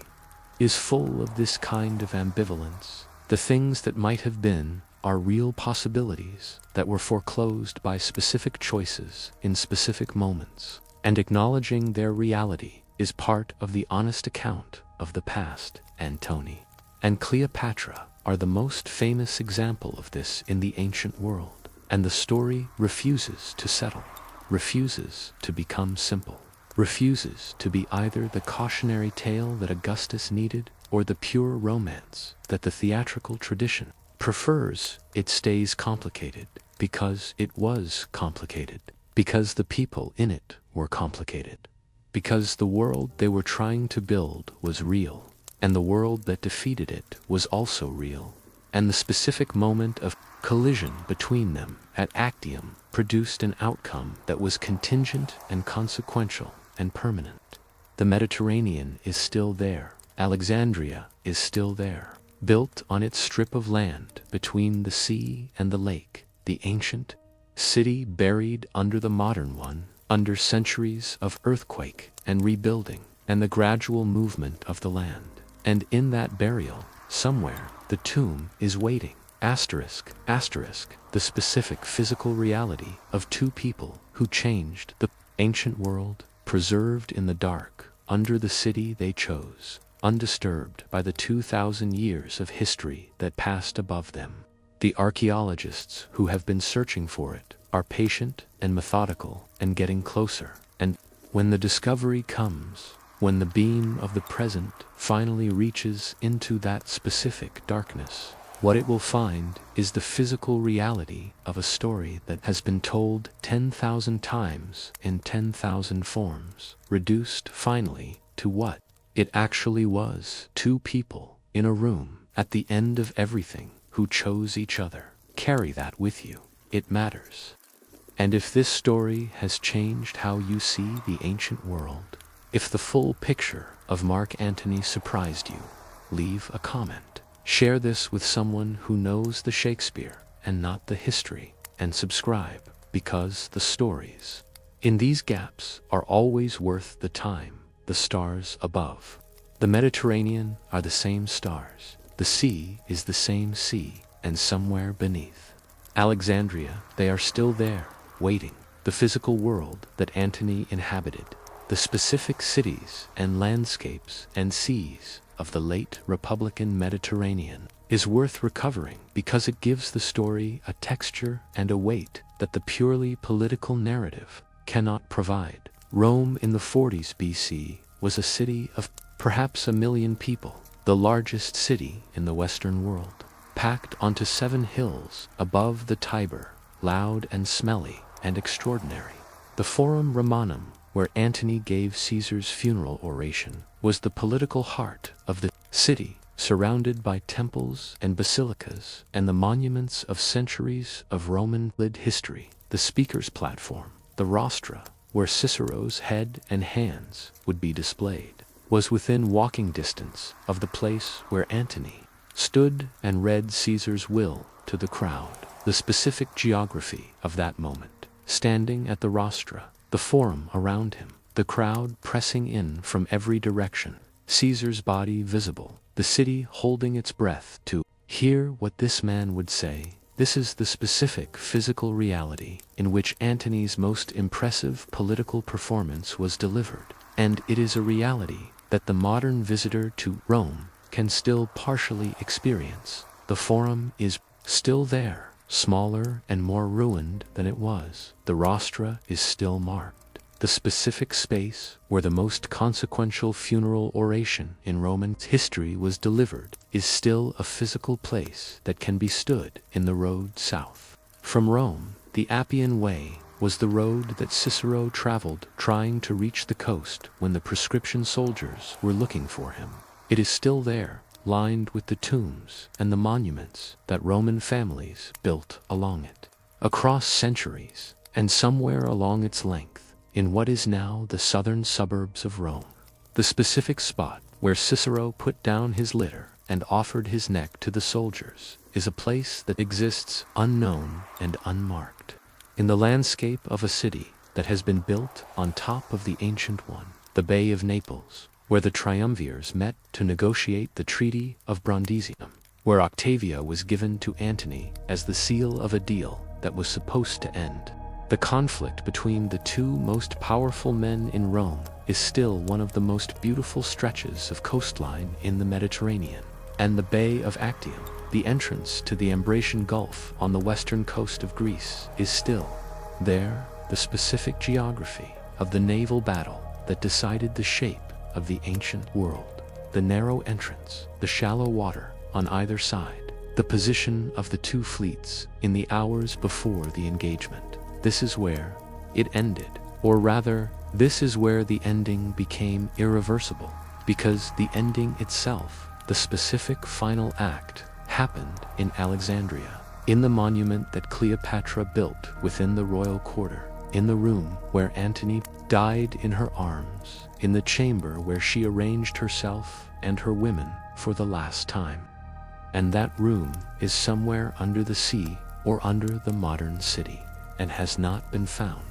is full of this kind of ambivalence. The things that might have been are real possibilities that were foreclosed by specific choices in specific moments, and acknowledging their reality is part of the honest account of the past. Antony and Cleopatra are the most famous example of this in the ancient world, and the story refuses to settle, refuses to become simple, refuses to be either the cautionary tale that Augustus needed or the pure romance that the theatrical tradition prefers. It stays complicated because it was complicated, because the people in it were complicated, because the world they were trying to build was real, and the world that defeated it was also real, and the specific moment of collision between them at Actium produced an outcome that was contingent and consequential and permanent. The Mediterranean is still there. Alexandria is still there, built on its strip of land between the sea and the lake, the ancient city buried under the modern one, under centuries of earthquake and rebuilding and the gradual movement of the land. And in that burial, somewhere, the tomb is waiting. Asterisk, asterisk, the specific physical reality of two people who changed the ancient world, preserved in the dark, under the city they chose, undisturbed by the 2,000 years of history that passed above them. The archaeologists who have been searching for it are patient and methodical and getting closer. And when the discovery comes, when the beam of the present finally reaches into that specific darkness, what it will find is the physical reality of a story that has been told 10,000 times in 10,000 forms, reduced finally to what it actually was: two people in a room at the end of everything who chose each other. Carry that with you. It matters. And if this story has changed how you see the ancient world, if the full picture of Mark Antony surprised you, leave a comment. Share this with someone who knows the Shakespeare and not the history, and subscribe, because the stories in these gaps are always worth the time. The stars above the Mediterranean are the same stars. The sea is the same sea, and somewhere beneath Alexandria, they are still there, waiting. The physical world that Antony inhabited, the specific cities and landscapes and seas of the late Republican Mediterranean, is worth recovering because it gives the story a texture and a weight that the purely political narrative cannot provide. Rome in the 40s BC was a city of perhaps 1 million people, the largest city in the Western world, packed onto 7 hills above the Tiber, loud and smelly and extraordinary. The Forum Romanum, where Antony gave Caesar's funeral oration, was the political heart of the city, surrounded by temples and basilicas and the monuments of centuries of Roman history. The speaker's platform, the rostra, where Cicero's head and hands would be displayed, was within walking distance of the place where Antony stood and read Caesar's will to the crowd. The specific geography of that moment, standing at the rostra, the forum around him, the crowd pressing in from every direction, Caesar's body visible, the city holding its breath to hear what this man would say. This is the specific physical reality in which Antony's most impressive political performance was delivered, and it is a reality that the modern visitor to Rome can still partially experience. The forum is still there, smaller and more ruined than it was. The rostra is still marked. The specific space where the most consequential funeral oration in Roman history was delivered is still a physical place that can be stood in the road south. From Rome, the Appian Way was the road that Cicero traveled trying to reach the coast when the proscription soldiers were looking for him. It is still there, lined with the tombs and the monuments that Roman families built along it. Across centuries, and somewhere along its length, in what is now the southern suburbs of Rome, the specific spot where Cicero put down his litter and offered his neck to the soldiers is a place that exists unknown and unmarked, in the landscape of a city that has been built on top of the ancient one, the Bay of Naples, where the triumvirs met to negotiate the Treaty of Brundisium, where Octavia was given to Antony as the seal of a deal that was supposed to end. The conflict between the two most powerful men in Rome is still one of the most beautiful stretches of coastline in the Mediterranean, and the Bay of Actium, the entrance to the Ambracian Gulf on the western coast of Greece, is still there. The specific geography of the naval battle that decided the shape of the ancient world, the narrow entrance, the shallow water on either side, the position of the two fleets in the hours before the engagement. This is where it ended, or rather, this is where the ending became irreversible, because the ending itself, the specific final act, happened in Alexandria, in the monument that Cleopatra built within the royal quarter, in the room where Antony died in her arms, in the chamber where she arranged herself and her women for the last time. And that room is somewhere under the sea or under the modern city, and has not been found.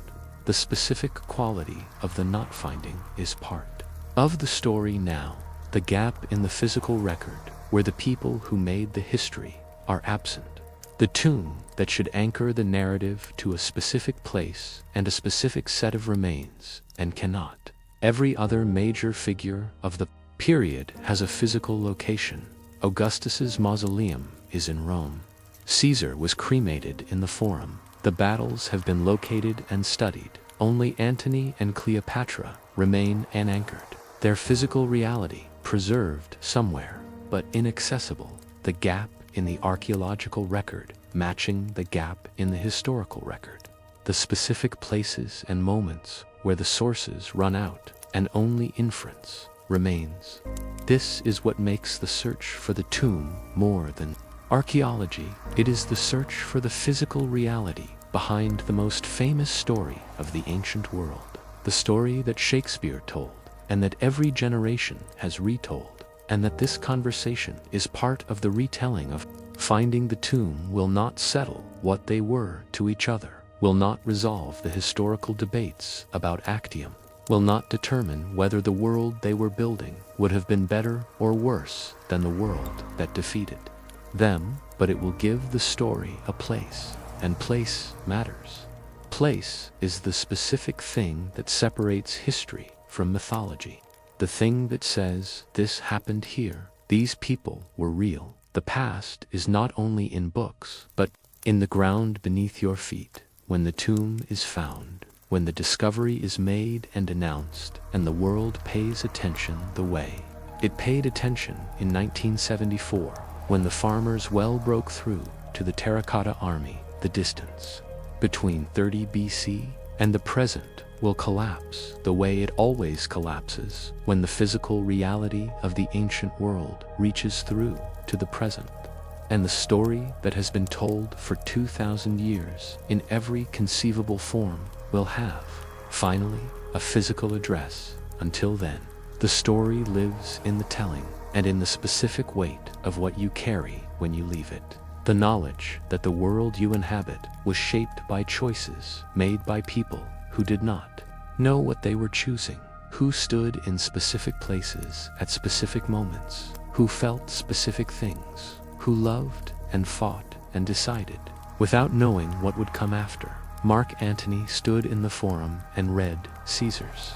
The specific quality of the not finding is part of the story now, the gap in the physical record where the people who made the history are absent, the tomb that should anchor the narrative to a specific place and a specific set of remains, and cannot. Every other major figure of the period has a physical location. Augustus's mausoleum is in Rome. Caesar was cremated in the Forum. The battles have been located and studied. Only Antony and Cleopatra remain unanchored, their physical reality preserved somewhere, but inaccessible. The gap in the archaeological record matching the gap in the historical record. The specific places and moments where the sources run out and only inference remains. This is what makes the search for the tomb more than archaeology. It is the search for the physical reality behind the most famous story of the ancient world, the story that Shakespeare told and that every generation has retold, and that this conversation is part of the retelling of. Finding the tomb will not settle what they were to each other, will not resolve the historical debates about Actium, will not determine whether the world they were building would have been better or worse than the world that defeated them, but it will give the story a place, and place matters. Place is the specific thing that separates history from mythology, the thing that says, this happened here, these people were real. The past is not only in books, but in the ground beneath your feet. When the tomb is found, when the discovery is made and announced and the world pays attention the way it paid attention in 1974, when the farmer's well broke through to the terracotta army. The distance between 30 BC and the present will collapse the way it always collapses when the physical reality of the ancient world reaches through to the present. And the story that has been told for 2,000 years in every conceivable form will have, finally, a physical address. Until then, the story lives in the telling and in the specific weight of what you carry when you leave it. The knowledge that the world you inhabit was shaped by choices made by people who did not know what they were choosing, who stood in specific places at specific moments, who felt specific things, who loved and fought and decided, without knowing what would come after. Mark Antony stood in the forum and read Caesar's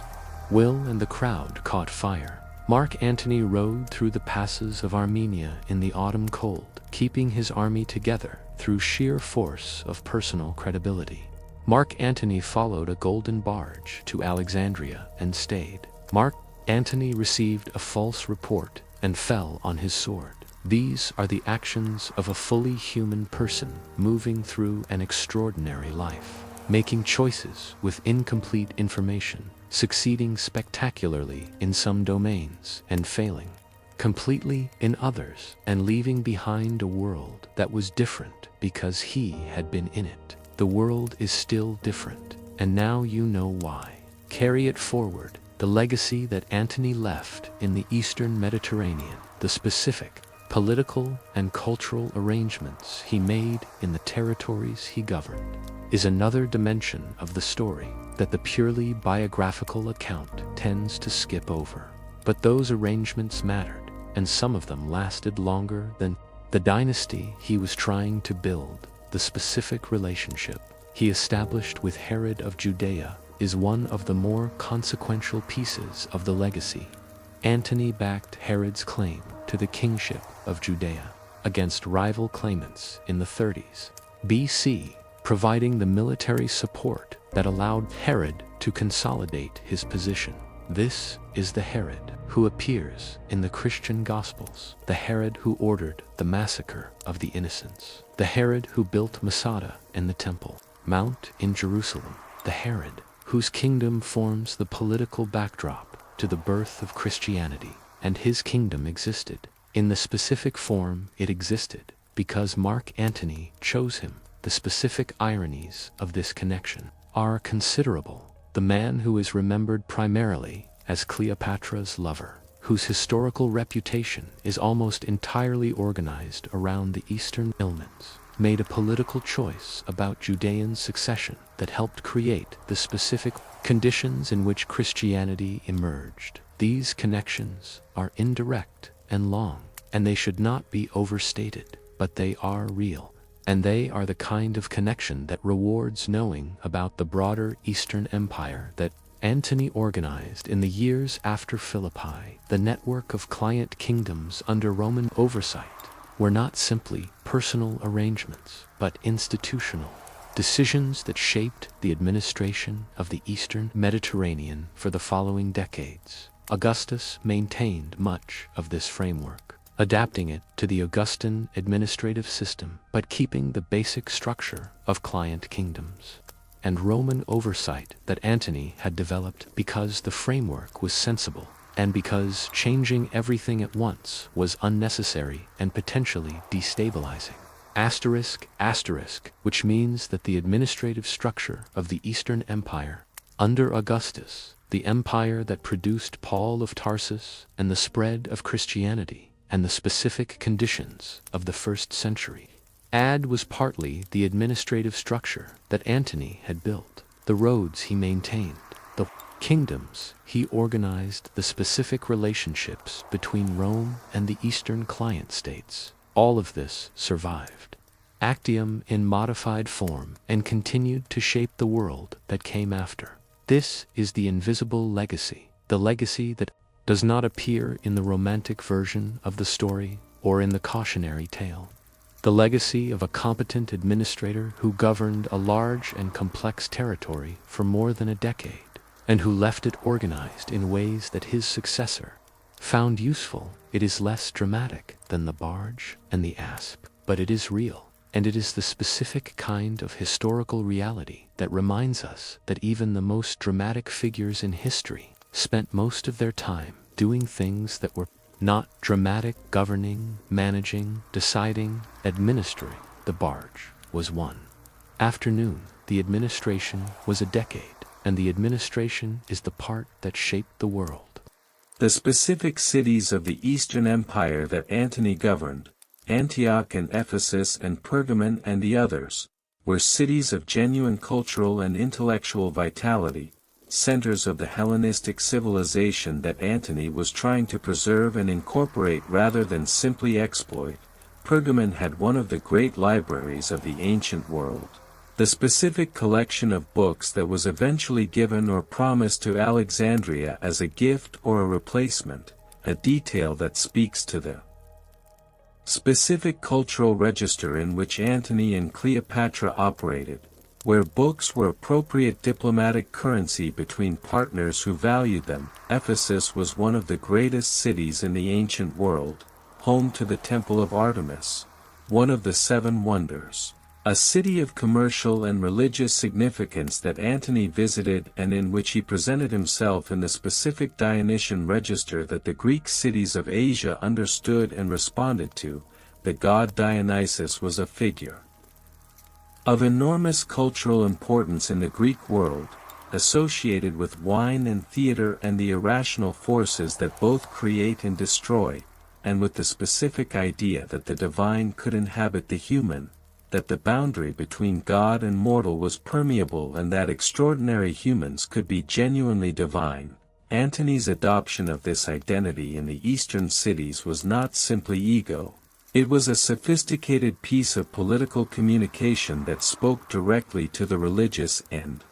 will, and the crowd caught fire. Mark Antony rode through the passes of Armenia in the autumn cold, keeping his army together through sheer force of personal credibility. Mark Antony followed a golden barge to Alexandria and stayed. Mark Antony received a false report and fell on his sword. These are the actions of a fully human person moving through an extraordinary life, making choices with incomplete information, succeeding spectacularly in some domains and failing completely in others, and leaving behind a world that was different because he had been in it. The world is still different, and now you know why. Carry it forward, the legacy that Antony left in the Eastern Mediterranean, the specific political and cultural arrangements he made in the territories he governed, is another dimension of the story that the purely biographical account tends to skip over. But those arrangements mattered, and some of them lasted longer than the dynasty he was trying to build. The specific relationship he established with Herod of Judea is one of the more consequential pieces of the legacy. Antony backed Herod's claim to the kingship of Judea against rival claimants in the 30s BC, providing the military support that allowed Herod to consolidate his position. This is the Herod who appears in the Christian Gospels, the Herod who ordered the massacre of the innocents, the Herod who built Masada and the Temple Mount in Jerusalem, the Herod whose kingdom forms the political backdrop to the birth of Christianity. And his kingdom existed in the specific form it existed because Mark Antony chose him. The specific ironies of this connection are considerable. The man who is remembered primarily as Cleopatra's lover, whose historical reputation is almost entirely organized around the Eastern elements, made a political choice about Judean succession that helped create the specific conditions in which Christianity emerged. These connections are indirect and long, and they should not be overstated, but they are real. And they are the kind of connection that rewards knowing about the broader Eastern Empire that Antony organized in the years after Philippi. The network of client kingdoms under Roman oversight were not simply personal arrangements, but institutional decisions that shaped the administration of the Eastern Mediterranean for the following decades. Augustus maintained much of this framework, adapting it to the Augustan administrative system, but keeping the basic structure of client kingdoms and Roman oversight that Antony had developed because the framework was sensible and because changing everything at once was unnecessary and potentially destabilizing. Which means that the administrative structure of the Eastern Empire under Augustus, the empire that produced Paul of Tarsus and the spread of Christianity, and the specific conditions of the first century, was partly the administrative structure that Antony had built, the roads he maintained, the kingdoms he organized, the specific relationships between Rome and the Eastern client states. All of this survived Actium in modified form and continued to shape the world that came after. This is the invisible legacy, the legacy that does not appear in the romantic version of the story or in the cautionary tale. the legacy of a competent administrator who governed a large and complex territory for more than a decade, and who left it organized in ways that his successor found useful. It is less dramatic than the barge and the asp, but it is real, and it is the specific kind of historical reality that reminds us that even the most dramatic figures in history spent most of their time doing things that were not dramatic. Governing, managing, deciding, administering. The barge was one afternoon, the administration was a decade, and the administration is the part that shaped the world. The specific cities of the Eastern Empire that Antony governed, Antioch and Ephesus and Pergamon and the others, were cities of genuine cultural and intellectual vitality, centers of the Hellenistic civilization that Antony was trying to preserve and incorporate rather than simply exploit. Pergamon had one of the great libraries of the ancient world. The specific collection of books that was eventually given or promised to Alexandria as a gift or a replacement, a detail that speaks to the specific cultural register in which Antony and Cleopatra operated, where books were appropriate diplomatic currency between partners who valued them. Ephesus was one of the greatest cities in the ancient world, home to the Temple of Artemis, one of the seven wonders, a city of commercial and religious significance that Antony visited and in which he presented himself in the specific Dionysian register that the Greek cities of Asia understood and responded to. The god Dionysus was a figure of enormous cultural importance in the Greek world, associated with wine and theater and the irrational forces that both create and destroy, and with the specific idea that the divine could inhabit the human, that the boundary between God and mortal was permeable and that extraordinary humans could be genuinely divine. Antony's adoption of this identity in the eastern cities was not simply ego. It was a sophisticated piece of political communication that spoke directly to the religious and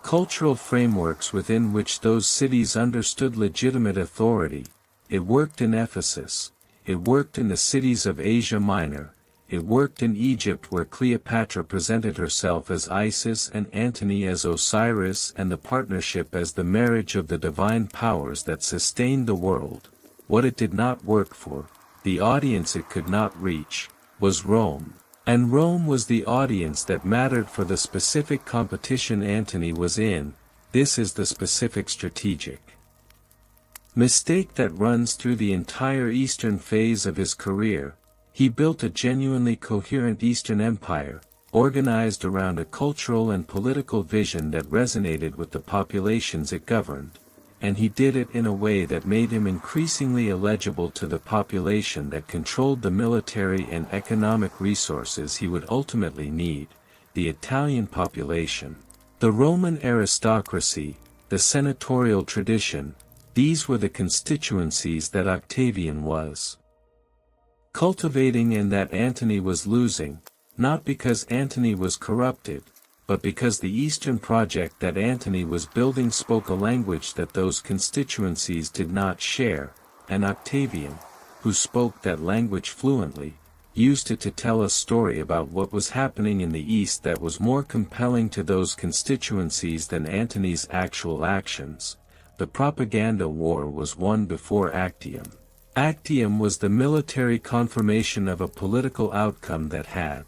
cultural frameworks within which those cities understood legitimate authority. It worked in Ephesus, it worked in the cities of Asia Minor, it worked in Egypt where Cleopatra presented herself as Isis and Antony as Osiris, and the partnership as the marriage of the divine powers that sustained the world. What it did not work for, the audience it could not reach, was Rome. And Rome was the audience that mattered for the specific competition Antony was in. This is the specific strategic mistake that runs through the entire eastern phase of his career. He built a genuinely coherent Eastern Empire, organized around a cultural and political vision that resonated with the populations it governed. And he did it in a way that made him increasingly illegible to the population that controlled the military and economic resources he would ultimately need, the Italian population, the Roman aristocracy, the senatorial tradition. These were the constituencies that Octavian was cultivating and that Antony was losing, not because Antony was corrupted, but because the Eastern project that Antony was building spoke a language that those constituencies did not share, and Octavian, who spoke that language fluently, used it to tell a story about what was happening in the East that was more compelling to those constituencies than Antony's actual actions. The propaganda war was won before Actium. Actium was the military confirmation of a political outcome that had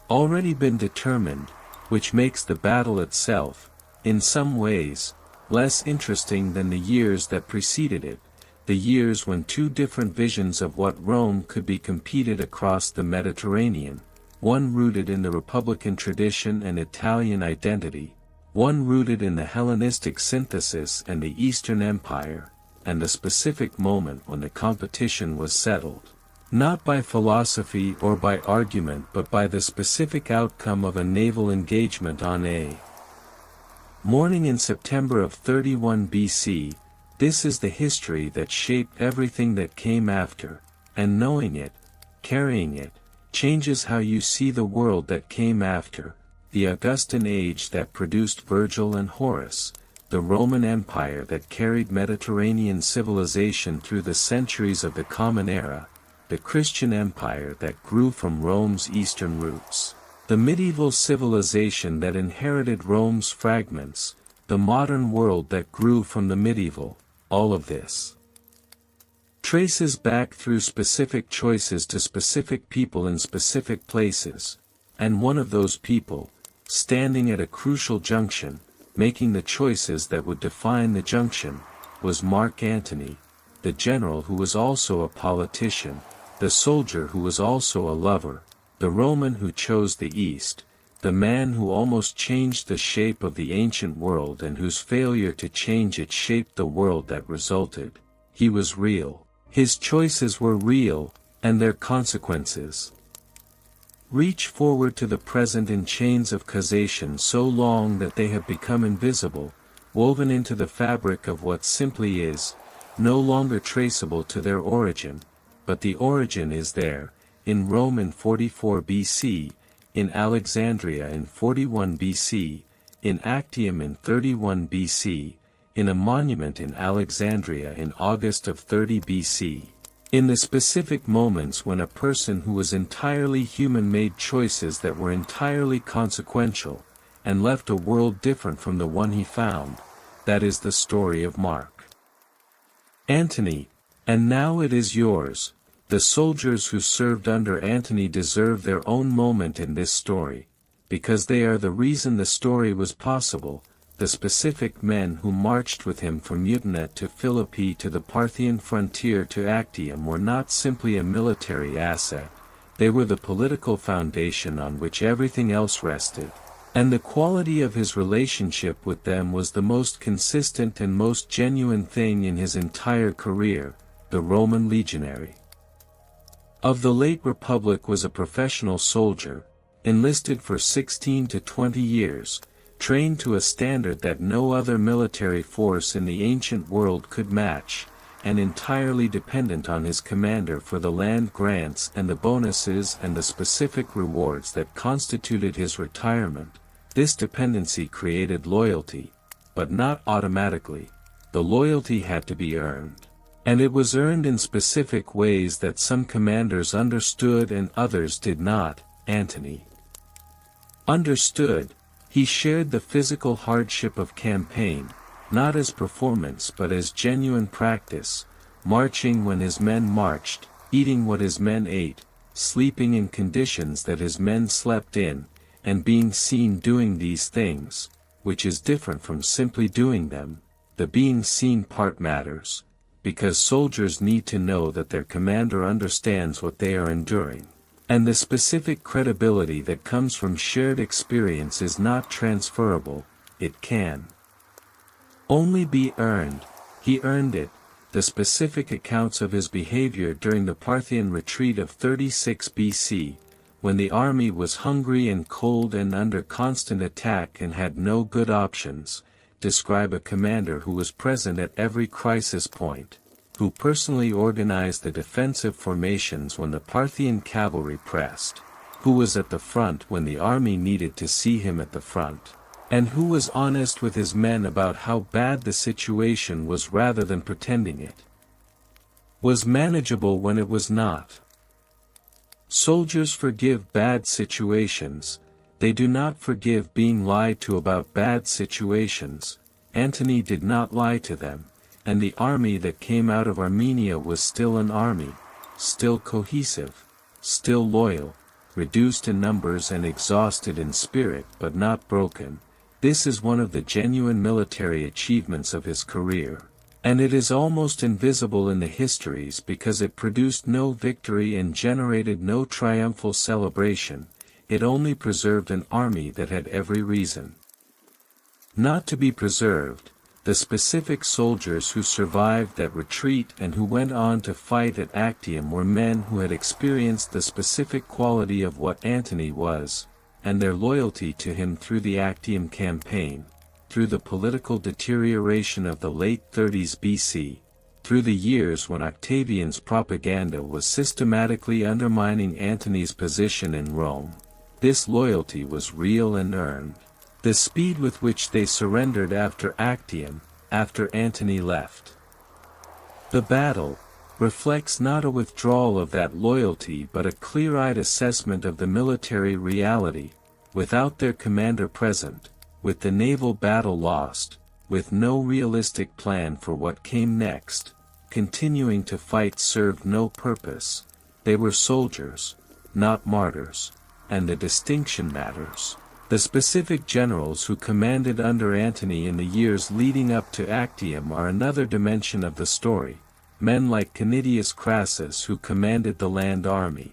already been determined, which makes the battle itself, in some ways, less interesting than the years that preceded it, the years when two different visions of what Rome could be competed across the Mediterranean, one rooted in the Republican tradition and Italian identity, one rooted in the Hellenistic synthesis and the Eastern Empire, and the specific moment when the competition was settled, not by philosophy or by argument but by the specific outcome of a naval engagement on a morning in September of 31 BC. This is the history that shaped everything that came after, and knowing it, carrying it, changes how you see the world that came after, the Augustan age that produced Virgil and Horace, the Roman Empire that carried Mediterranean civilization through the centuries of the Common Era, the Christian empire that grew from Rome's eastern roots. The medieval civilization that inherited Rome's fragments, the modern world that grew from the medieval, all of this traces back through specific choices to specific people in specific places, and one of those people, standing at a crucial junction, making the choices that would define the junction, was Mark Antony, the general who was also a politician, the soldier who was also a lover, the Roman who chose the East, the man who almost changed the shape of the ancient world and whose failure to change it shaped the world that resulted. He was real. His choices were real, and their consequences reach forward to the present in chains of causation so long that they have become invisible, woven into the fabric of what simply is, no longer traceable to their origin, but the origin is there, in Rome in 44 BC, in Alexandria in 41 BC, in Actium in 31 BC, in a monument in Alexandria in August of 30 BC. In the specific moments when a person who was entirely human made choices that were entirely consequential, and left a world different from the one he found, that is the story of Mark Antony. And now it is yours. The soldiers who served under Antony deserve their own moment in this story, because they are the reason the story was possible. The specific men who marched with him from Mutina to Philippi to the Parthian frontier to Actium were not simply a military asset, they were the political foundation on which everything else rested, and the quality of his relationship with them was the most consistent and most genuine thing in his entire career. The Roman legionary of the late Republic was a professional soldier, enlisted for 16 to 20 years, trained to a standard that no other military force in the ancient world could match, and entirely dependent on his commander for the land grants and the bonuses and the specific rewards that constituted his retirement. This dependency created loyalty, but not automatically. The loyalty had to be earned. And it was earned in specific ways that some commanders understood and others did not. Antony understood. He shared the physical hardship of campaign, not as performance but as genuine practice, marching when his men marched, eating what his men ate, sleeping in conditions that his men slept in, and being seen doing these things, which is different from simply doing them. The being seen part matters, because soldiers need to know that their commander understands what they are enduring. And the specific credibility that comes from shared experience is not transferable. It can only be earned. He earned it. The specific accounts of his behavior during the Parthian retreat of 36 BC, when the army was hungry and cold and under constant attack and had no good options, describe a commander who was present at every crisis point, who personally organized the defensive formations when the Parthian cavalry pressed, who was at the front when the army needed to see him at the front, and who was honest with his men about how bad the situation was rather than pretending it was manageable when it was not. Soldiers forgive bad situations, they do not forgive being lied to about bad situations. Antony did not lie to them. And the army that came out of Armenia was still an army, still cohesive, still loyal, reduced in numbers and exhausted in spirit but not broken. This is one of the genuine military achievements of his career, and it is almost invisible in the histories because it produced no victory and generated no triumphal celebration. It only preserved an army that had every reason not to be preserved. The specific soldiers who survived that retreat and who went on to fight at Actium were men who had experienced the specific quality of what Antony was, and their loyalty to him through the Actium campaign, through the political deterioration of the late 30s BC, through the years when Octavian's propaganda was systematically undermining Antony's position in Rome. This loyalty was real and earned. The speed with which they surrendered after Actium, after Antony left the battle, reflects not a withdrawal of that loyalty but a clear-eyed assessment of the military reality, without their commander present, with the naval battle lost, with no realistic plan for what came next, continuing to fight served no purpose. They were soldiers, not martyrs, and the distinction matters. The specific generals who commanded under Antony in the years leading up to Actium are another dimension of the story, men like Canidius Crassus who commanded the land army,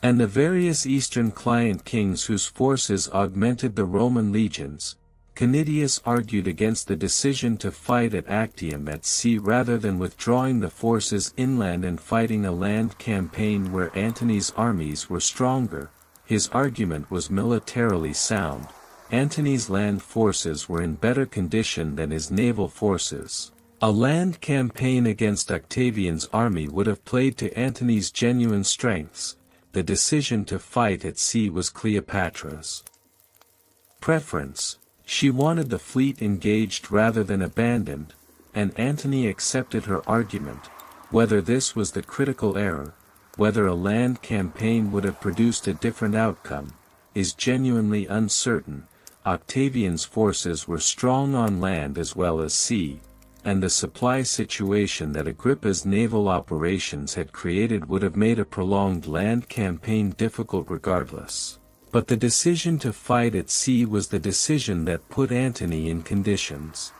and the various eastern client kings whose forces augmented the Roman legions. Canidius argued against the decision to fight at Actium at sea rather than withdrawing the forces inland and fighting a land campaign where Antony's armies were stronger. His argument was militarily sound. Antony's land forces were in better condition than his naval forces. A land campaign against Octavian's army would have played to Antony's genuine strengths. The decision to fight at sea was Cleopatra's preference. She wanted the fleet engaged rather than abandoned, and Antony accepted her argument. Whether this was the critical error, whether a land campaign would have produced a different outcome, is genuinely uncertain. Octavian's forces were strong on land as well as sea, and the supply situation that Agrippa's naval operations had created would have made a prolonged land campaign difficult regardless. But the decision to fight at sea was the decision that put Antony in conditions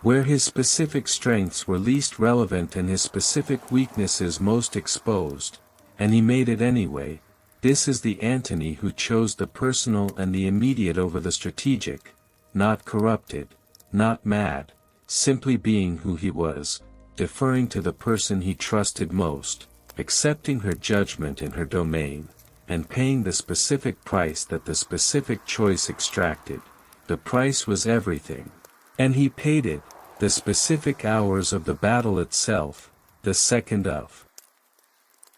where his specific strengths were least relevant and his specific weaknesses most exposed, and he made it anyway. This is the Antony who chose the personal and the immediate over the strategic, not corrupted, not mad, simply being who he was, deferring to the person he trusted most, accepting her judgment in her domain, and paying the specific price that the specific choice extracted. The price was everything. And he paid it, the specific hours of the battle itself, the 2nd of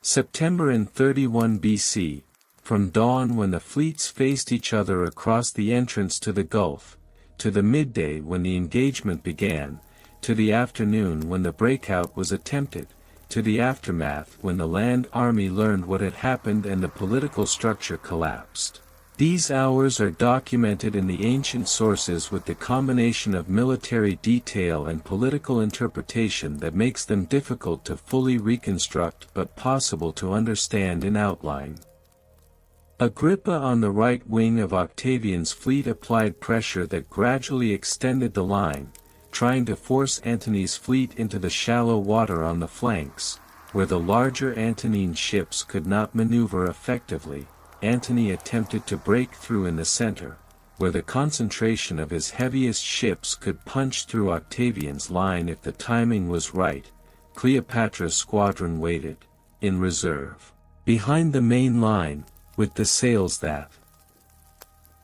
September in 31 BC, from dawn when the fleets faced each other across the entrance to the Gulf, to the midday when the engagement began, to the afternoon when the breakout was attempted, to the aftermath when the land army learned what had happened and the political structure collapsed. These hours are documented in the ancient sources with the combination of military detail and political interpretation that makes them difficult to fully reconstruct but possible to understand in outline. Agrippa on the right wing of Octavian's fleet applied pressure that gradually extended the line, trying to force Antony's fleet into the shallow water on the flanks, where the larger Antonine ships could not maneuver effectively. Antony attempted to break through in the center, where the concentration of his heaviest ships could punch through Octavian's line if the timing was right. Cleopatra's squadron waited, in reserve, behind the main line, with the sails that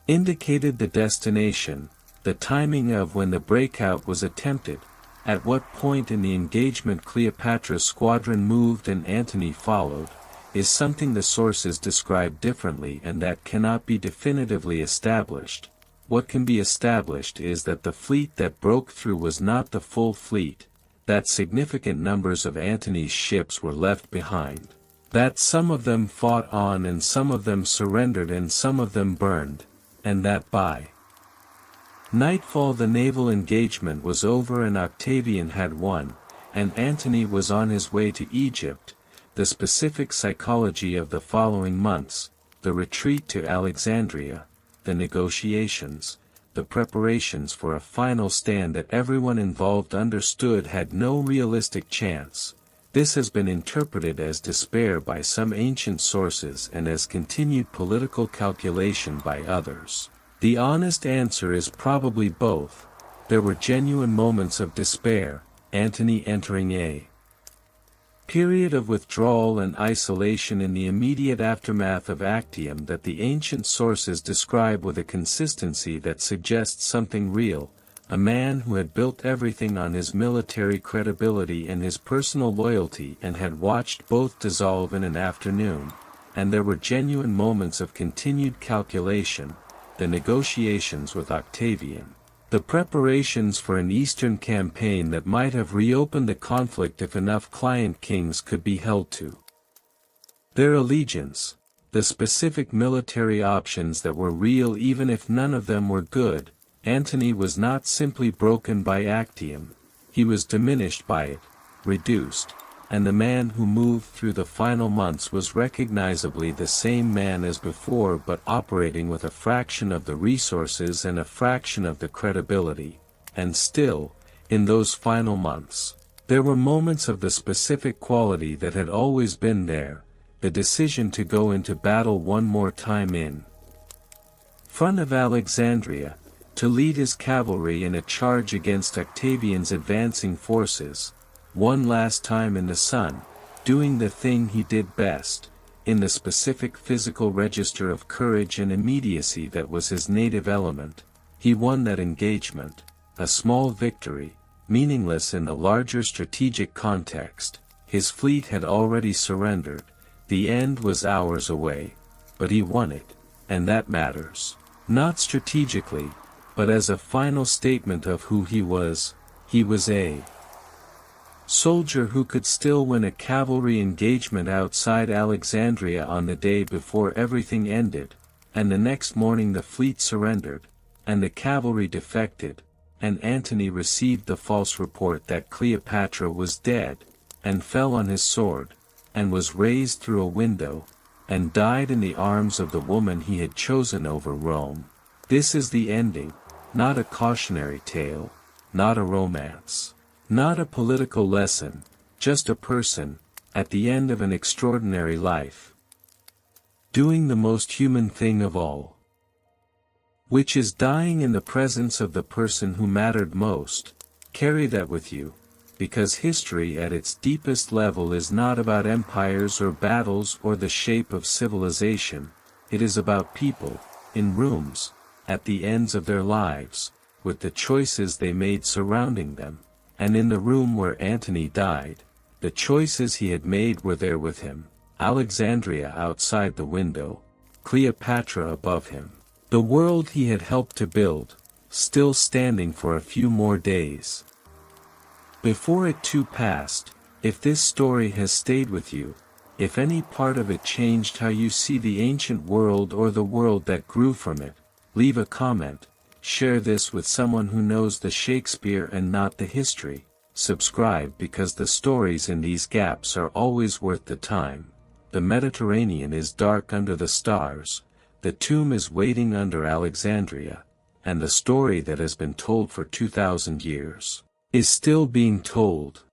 indicated the destination, the timing of when the breakout was attempted, at what point in the engagement Cleopatra's squadron moved and Antony followed, is something the sources describe differently and that cannot be definitively established. What can be established is that the fleet that broke through was not the full fleet, that significant numbers of Antony's ships were left behind, that some of them fought on and some of them surrendered and some of them burned, and that by nightfall the naval engagement was over and Octavian had won, and Antony was on his way to Egypt. The specific psychology of the following months, the retreat to Alexandria, the negotiations, the preparations for a final stand that everyone involved understood had no realistic chance. This has been interpreted as despair by some ancient sources and as continued political calculation by others. The honest answer is probably both. There were genuine moments of despair, Antony entering a period of withdrawal and isolation in the immediate aftermath of Actium that the ancient sources describe with a consistency that suggests something real, a man who had built everything on his military credibility and his personal loyalty and had watched both dissolve in an afternoon, and there were genuine moments of continued calculation, the negotiations with Octavian. The preparations for an eastern campaign that might have reopened the conflict if enough client kings could be held to their allegiance, the specific military options that were real even if none of them were good. Antony was not simply broken by Actium, he was diminished by it, reduced, and the man who moved through the final months was recognizably the same man as before but operating with a fraction of the resources and a fraction of the credibility. And still, in those final months, there were moments of the specific quality that had always been there, the decision to go into battle one more time in front of Alexandria, to lead his cavalry in a charge against Octavian's advancing forces, one last time in the sun, doing the thing he did best, in the specific physical register of courage and immediacy that was his native element. He won that engagement, a small victory, meaningless in the larger strategic context. His fleet had already surrendered, the end was hours away, but he won it, and that matters. Not strategically, but as a final statement of who he was a soldier who could still win a cavalry engagement outside Alexandria on the day before everything ended, and the next morning the fleet surrendered, and the cavalry defected, and Antony received the false report that Cleopatra was dead, and fell on his sword, and was raised through a window, and died in the arms of the woman he had chosen over Rome. This is the ending, not a cautionary tale, not a romance, not a political lesson, just a person, at the end of an extraordinary life, doing the most human thing of all, which is dying in the presence of the person who mattered most. Carry that with you, because history at its deepest level is not about empires or battles or the shape of civilization, it is about people, in rooms, at the ends of their lives, with the choices they made surrounding them. And in the room where Antony died, the choices he had made were there with him, Alexandria outside the window, Cleopatra above him, the world he had helped to build, still standing for a few more days before it too passed. If this story has stayed with you, if any part of it changed how you see the ancient world or the world that grew from it, leave a comment. Share this with someone who knows the Shakespeare and not the history. Subscribe because the stories in these gaps are always worth the time. The Mediterranean is dark under the stars, the tomb is waiting under Alexandria, and the story that has been told for 2,000 years is still being told.